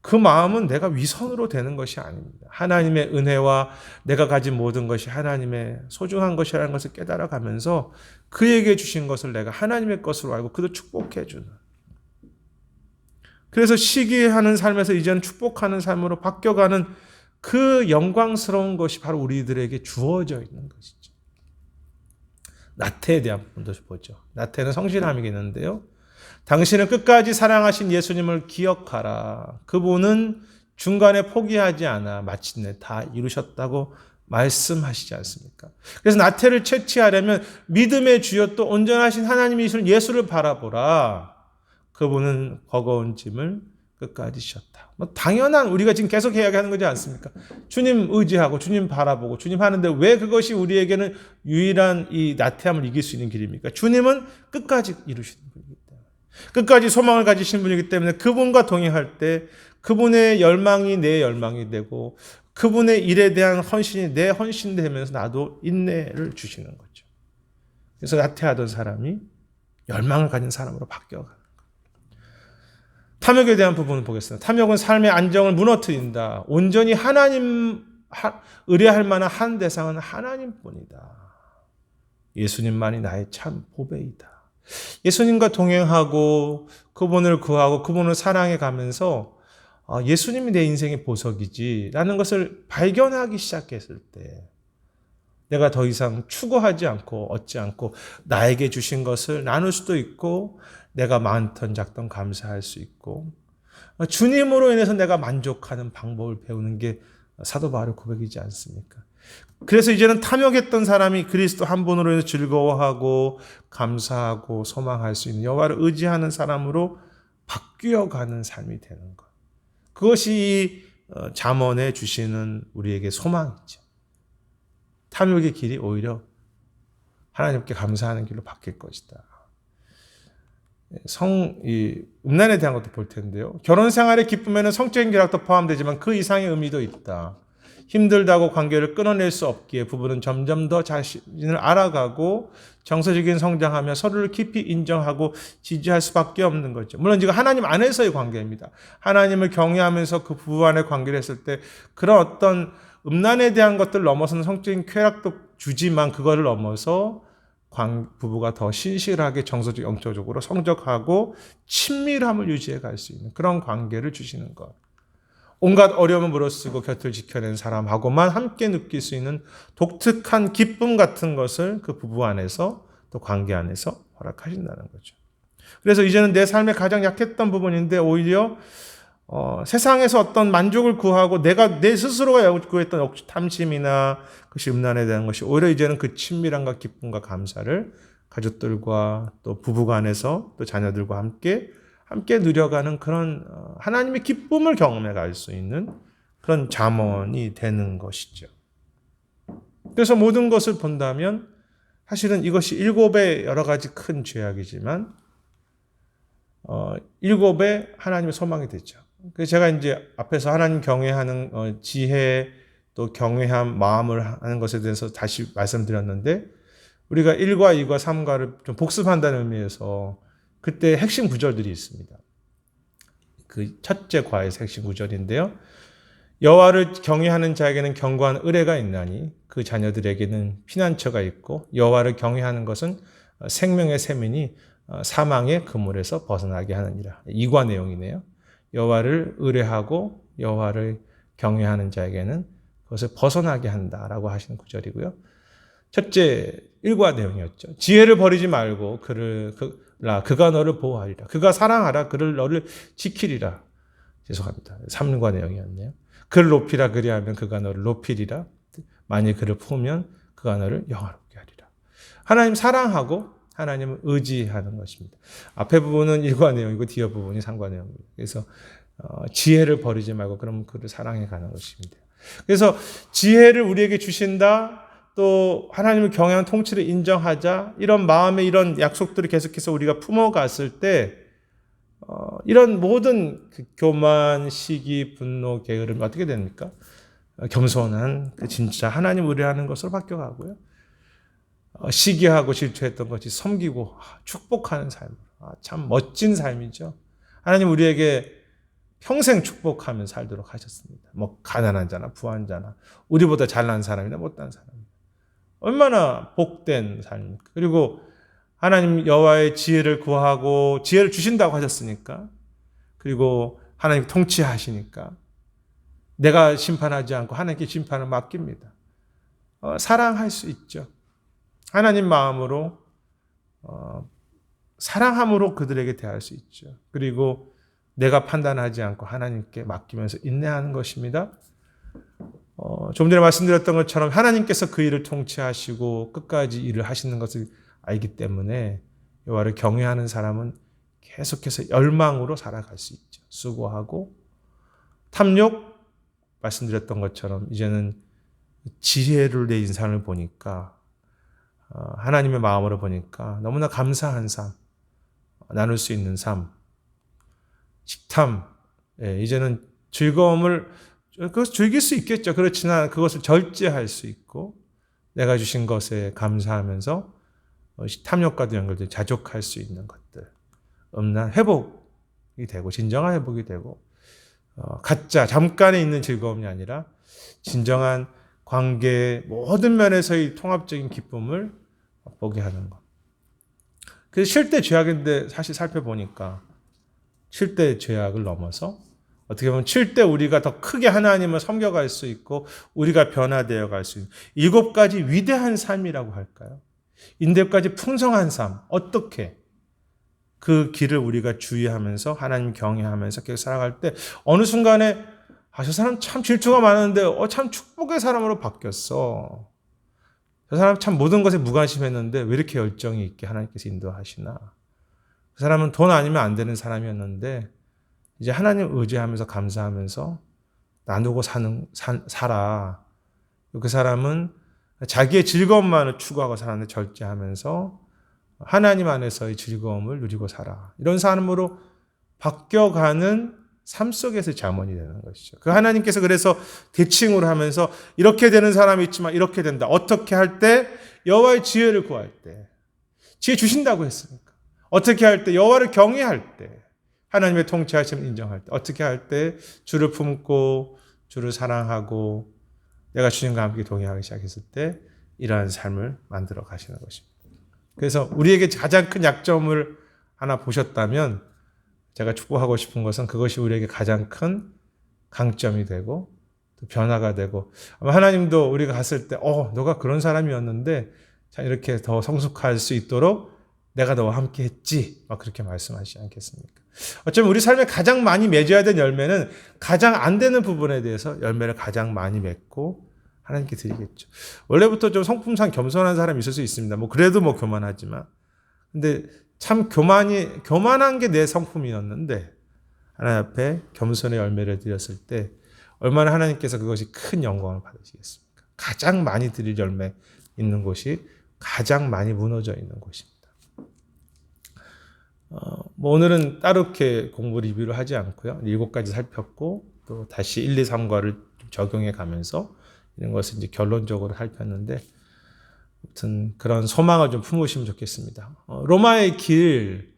A: 그 마음은 내가 위선으로 되는 것이 아닙니다. 하나님의 은혜와 내가 가진 모든 것이 하나님의 소중한 것이라는 것을 깨달아가면서 그에게 주신 것을 내가 하나님의 것으로 알고 그도 축복해 주는. 그래서 시기하는 삶에서 이제는 축복하는 삶으로 바뀌어가는 그 영광스러운 것이 바로 우리들에게 주어져 있는 것이죠. 나태에 대한 부분도 보죠. 나태는 성실함이겠는데요. 당신을 끝까지 사랑하신 예수님을 기억하라. 그분은 중간에 포기하지 않아 마침내 다 이루셨다고 말씀하시지 않습니까? 그래서 나태를 채취하려면 믿음의 주여 또 온전하신 하나님이신 예수를 바라보라. 그분은 버거운 짐을 끝까지 지셨다. 당연한 우리가 지금 계속 이야기하는 거지 않습니까? 주님 의지하고 주님 바라보고 주님 하는데 왜 그것이 우리에게는 유일한 이 나태함을 이길 수 있는 길입니까? 주님은 끝까지 이루시는 분이기 때문에 끝까지 소망을 가지신 분이기 때문에 그분과 동행할 때 그분의 열망이 내 열망이 되고 그분의 일에 대한 헌신이 내 헌신이 되면서 나도 인내를 주시는 거죠. 그래서 나태하던 사람이 열망을 가진 사람으로 바뀌어가는 거예요. 탐욕에 대한 부분을 보겠습니다. 탐욕은 삶의 안정을 무너뜨린다. 온전히 의뢰할 만한 한 대상은 하나님뿐이다. 예수님만이 나의 참 보배이다. 예수님과 동행하고 그분을 구하고 그분을 사랑해 가면서 예수님이 내 인생의 보석이지 라는 것을 발견하기 시작했을 때 내가 더 이상 추구하지 않고 얻지 않고 나에게 주신 것을 나눌 수도 있고 내가 많던 작던 감사할 수 있고 주님으로 인해서 내가 만족하는 방법을 배우는 게 사도 바울의 고백이지 않습니까? 그래서 이제는 탐욕했던 사람이 그리스도 한 분으로 인해서 즐거워하고 감사하고 소망할 수 있는 여호와를 의지하는 사람으로 바뀌어가는 삶이 되는 것. 그것이 이 잠언에 주시는 우리에게 소망이죠. 탐욕의 길이 오히려 하나님께 감사하는 길로 바뀔 것이다. 음란에 대한 것도 볼 텐데요. 결혼 생활의 기쁨에는 성적인 결합도 포함되지만 그 이상의 의미도 있다. 힘들다고 관계를 끊어낼 수 없기에 부부는 점점 더 자신을 알아가고 정서적인 성장하며 서로를 깊이 인정하고 지지할 수밖에 없는 거죠. 물론 지금 하나님 안에서의 관계입니다. 하나님을 경외하면서 그 부부 안에 관계를 했을 때 그런 어떤 음란에 대한 것들 넘어서는 성적인 쾌락도 주지만 그거를 넘어서 부부가 더 신실하게 정서적, 영적으로 성적하고 친밀함을 유지해 갈 수 있는 그런 관계를 주시는 것. 온갖 어려움을 물어쓰고 곁을 지켜낸 사람하고만 함께 느낄 수 있는 독특한 기쁨 같은 것을 그 부부 안에서 또 관계 안에서 허락하신다는 거죠. 그래서 이제는 내 삶의 가장 약했던 부분인데 오히려 세상에서 어떤 만족을 구하고 내가 내 스스로가 구했던 탐심이나 그것이 음란에 대한 것이 오히려 이제는 그 친밀함과 기쁨과 감사를 가족들과 또 부부간에서 또 자녀들과 함께 누려가는 그런 하나님의 기쁨을 경험해 갈 수 있는 그런 잠언이 되는 것이죠. 그래서 모든 것을 본다면 사실은 이것이 일곱의 여러 가지 큰 죄악이지만 일곱의 하나님의 소망이 되죠. 그래서 제가 이제 앞에서 하나님 경외하는 지혜 또 경외한 마음을 하는 것에 대해서 다시 말씀드렸는데 우리가 1과 2과 3과를 좀 복습한다는 의미에서 그때 핵심 구절들이 있습니다. 그 첫째 과에서 핵심 구절인데요. 여호와를 경외하는 자에게는 견고한 의뢰가 있나니 그 자녀들에게는 피난처가 있고 여호와를 경외하는 것은 생명의 샘이니 사망의 그물에서 벗어나게 하느니라. 2과 내용이네요. 여호와를 의뢰하고 여호와를 경외하는 자에게는 그것을 벗어나게 한다라고 하시는 구절이고요. 첫째 1과 내용이었죠. 지혜를 버리지 말고 그가 너를 보호하리라. 그가 사랑하라. 너를 지키리라. 죄송합니다. 3과 내용이었네요. 그를 높이라 그리하면 그가 너를 높이리라. 만일 그를 품으면 그가 너를 영화롭게 하리라. 하나님 사랑하고 하나님을 의지하는 것입니다. 앞에 부분은 1과 내용이고 뒤에 부분이 3과 내용입니다. 그래서 지혜를 버리지 말고 그럼 그를 사랑해 가는 것입니다. 그래서 지혜를 우리에게 주신다. 또 하나님을 경외하는 통치를 인정하자. 이런 마음의 이런 약속들을 계속해서 우리가 품어갔을 때 이런 모든 그 교만, 시기, 분노, 게으름 어떻게 됩니까? 겸손한 진짜 하나님 의뢰하는 것으로 바뀌어가고요. 시기하고 질투했던 것이 섬기고 축복하는 삶. 참 멋진 삶이죠. 하나님 우리에게 평생 축복하며 살도록 하셨습니다. 뭐 가난한 자나 부한 자나 우리보다 잘난 사람이나 못난 사람. 얼마나 복된 삶입니까? 그리고 하나님 여호와의 지혜를 구하고 지혜를 주신다고 하셨으니까 그리고 하나님 통치하시니까 내가 심판하지 않고 하나님께 심판을 맡깁니다. 사랑할 수 있죠. 하나님 마음으로 사랑함으로 그들에게 대할 수 있죠. 그리고 내가 판단하지 않고 하나님께 맡기면서 인내하는 것입니다. 좀 전에 말씀드렸던 것처럼 하나님께서 그 일을 통치하시고 끝까지 일을 하시는 것을 알기 때문에 여호와를 경외하는 사람은 계속해서 열망으로 살아갈 수 있죠. 수고하고 탐욕 말씀드렸던 것처럼 이제는 지혜를 내 인생을 보니까 하나님의 마음으로 보니까 너무나 감사한 삶, 나눌 수 있는 삶, 식탐, 이제는 즐거움을 그것을 즐길 수 있겠죠. 그렇지만 그것을 절제할 수 있고 내가 주신 것에 감사하면서 탐욕과도 연결돼 자족할 수 있는 것들, 음란 회복이 되고 진정한 회복이 되고 가짜 잠깐에 있는 즐거움이 아니라 진정한 관계의 모든 면에서의 통합적인 기쁨을 보게 하는 것. 그래서 쉴 때 죄악인데 사실 살펴보니까 칠 때 죄악을 넘어서 어떻게 보면 칠 때 우리가 더 크게 하나님을 섬겨갈 수 있고 우리가 변화되어 갈 수 있는 7가지 위대한 삶이라고 할까요? 인대까지 풍성한 삶. 어떻게 그 길을 우리가 주의하면서 하나님 경외하면서 계속 살아갈 때 어느 순간에 저 사람 참 질투가 많은데 참 축복의 사람으로 바뀌었어. 저 사람 참 모든 것에 무관심했는데 왜 이렇게 열정이 있게 하나님께서 인도하시나. 그 사람은 돈 아니면 안 되는 사람이었는데 이제 하나님 의지하면서 감사하면서 나누고 살아. 그 사람은 자기의 즐거움만을 추구하고 살았는데 절제하면서 하나님 안에서의 즐거움을 누리고 살아. 이런 삶으로 바뀌어가는 삶 속에서 자문이 되는 것이죠. 그 하나님께서 그래서 대칭으로 하면서 이렇게 되는 사람이 있지만 이렇게 된다. 어떻게 할 때? 여호와의 지혜를 구할 때. 지혜 주신다고 했으니까. 어떻게 할 때? 여호와를 경외할 때. 하나님의 통치하심을 인정할 때. 어떻게 할 때? 주를 품고 주를 사랑하고 내가 주님과 함께 동행하기 시작했을 때 이러한 삶을 만들어 가시는 것입니다. 그래서 우리에게 가장 큰 약점을 하나 보셨다면 제가 축복하고 싶은 것은 그것이 우리에게 가장 큰 강점이 되고 또 변화가 되고 아마 하나님도 우리가 갔을 때 너가 그런 사람이었는데 자 이렇게 더 성숙할 수 있도록 내가 너와 함께 했지 막 그렇게 말씀하시지 않겠습니까? 어쩌면 우리 삶에 가장 많이 맺어야 될 열매는 가장 안 되는 부분에 대해서 열매를 가장 많이 맺고 하나님께 드리겠죠. 원래부터 좀 성품상 겸손한 사람이 있을 수 있습니다. 그래도 교만하지만. 근데 참 교만한 게 내 성품이었는데 하나님 앞에 겸손의 열매를 드렸을 때 얼마나 하나님께서 그것이 큰 영광을 받으시겠습니까? 가장 많이 드릴 열매 있는 곳이 가장 많이 무너져 있는 곳입니다. 오늘은 따롭게 공부 리뷰를 하지 않고요. 7가지 살폈고 또 다시 1, 2, 3과를 적용해 가면서 이런 것을 이제 결론적으로 살폈는데 아무튼 그런 소망을 좀 품으시면 좋겠습니다. 로마의 길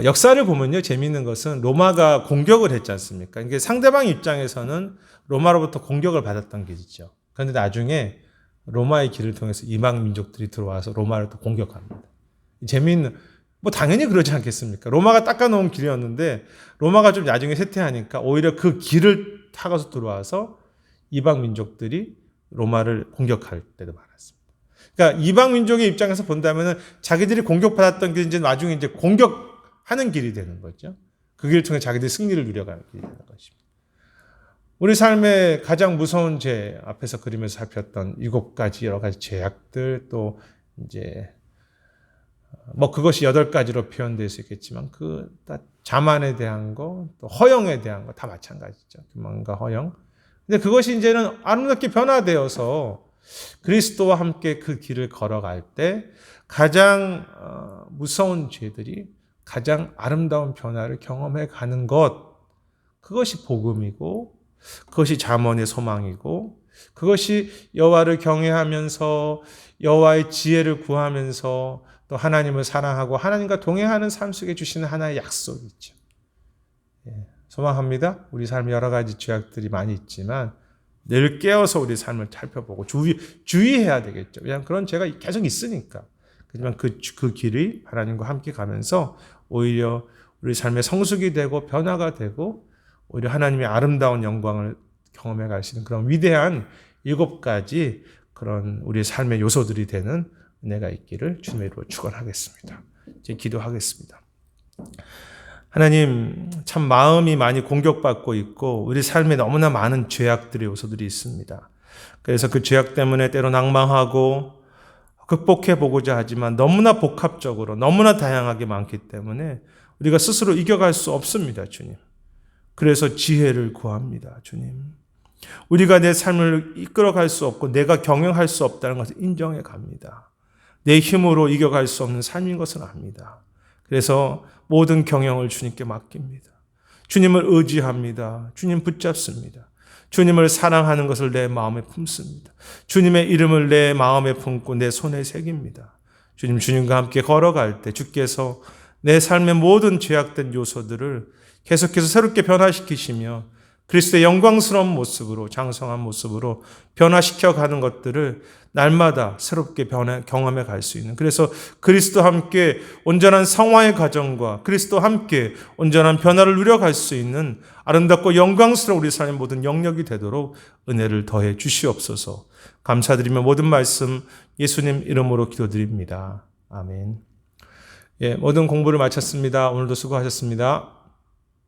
A: 역사를 보면요. 재미있는 것은 로마가 공격을 했지 않습니까? 이게 상대방 입장에서는 로마로부터 공격을 받았던 길이죠. 그런데 나중에 로마의 길을 통해서 이방 민족들이 들어와서 로마를 또 공격합니다. 재미있는 당연히 그러지 않겠습니까? 로마가 닦아놓은 길이었는데 로마가 좀 나중에 쇠퇴하니까 오히려 그 길을 타고서 들어와서 이방 민족들이 로마를 공격할 때도 많았습니다. 그러니까 이방 민족의 입장에서 본다면은 자기들이 공격받았던 길이 이제 나중에 이제 공격하는 길이 되는 거죠. 그 길을 통해 자기들이 승리를 누려가는 길이 되는 것입니다. 우리 삶의 가장 무서운 죄 앞에서 그리면서 살폈던 7가지 여러 가지 죄악들 또 이제 그것이 8가지로 표현될 수 있겠지만 자만에 대한 거, 또 허영에 대한 거 다 마찬가지죠. 교만과 허영. 근데 그것이 이제는 아름답게 변화되어서 그리스도와 함께 그 길을 걸어갈 때 가장 무서운 죄들이 가장 아름다운 변화를 경험해 가는 것, 그것이 복음이고 그것이 잠언의 소망이고 그것이 여호와를 경외하면서 여호와의 지혜를 구하면서 또 하나님을 사랑하고 하나님과 동행하는 삶 속에 주시는 하나의 약속이죠. 소망합니다. 우리 삶에 여러 가지 죄악들이 많이 있지만 늘 깨어서 우리 삶을 살펴보고 주의해야 되겠죠. 왜냐하면 그런 죄가 계속 있으니까. 하지만 그 길이 하나님과 함께 가면서 오히려 우리 삶의 성숙이 되고 변화가 되고 오히려 하나님의 아름다운 영광을 경험해 갈 수 있는 그런 위대한 7가지 그런 우리의 삶의 요소들이 되는 은혜가 있기를 주님의 이름으로 축원하겠습니다. 이제 기도하겠습니다. 하나님, 참 마음이 많이 공격받고 있고 우리 삶에 너무나 많은 죄악들의 요소들이 있습니다. 그래서 그 죄악 때문에 때로 낭망하고 극복해 보고자 하지만 너무나 복합적으로 너무나 다양하게 많기 때문에 우리가 스스로 이겨갈 수 없습니다, 주님. 그래서 지혜를 구합니다, 주님. 우리가 내 삶을 이끌어갈 수 없고 내가 경영할 수 없다는 것을 인정해 갑니다. 내 힘으로 이겨갈 수 없는 삶인 것을 압니다. 그래서 모든 경영을 주님께 맡깁니다. 주님을 의지합니다. 주님 붙잡습니다. 주님을 사랑하는 것을 내 마음에 품습니다. 주님의 이름을 내 마음에 품고 내 손에 새깁니다. 주님과 함께 걸어갈 때 주께서 내 삶의 모든 죄악된 요소들을 계속해서 새롭게 변화시키시며 그리스도의 영광스러운 모습으로, 장성한 모습으로 변화시켜 가는 것들을 날마다 새롭게 경험해 갈 수 있는, 그래서 그리스도와 함께 온전한 성화의 과정과 그리스도와 함께 온전한 변화를 누려갈 수 있는 아름답고 영광스러운 우리 삶의 모든 영역이 되도록 은혜를 더해 주시옵소서. 감사드리며 모든 말씀 예수님 이름으로 기도드립니다. 아멘. 모든 공부를 마쳤습니다. 오늘도 수고하셨습니다.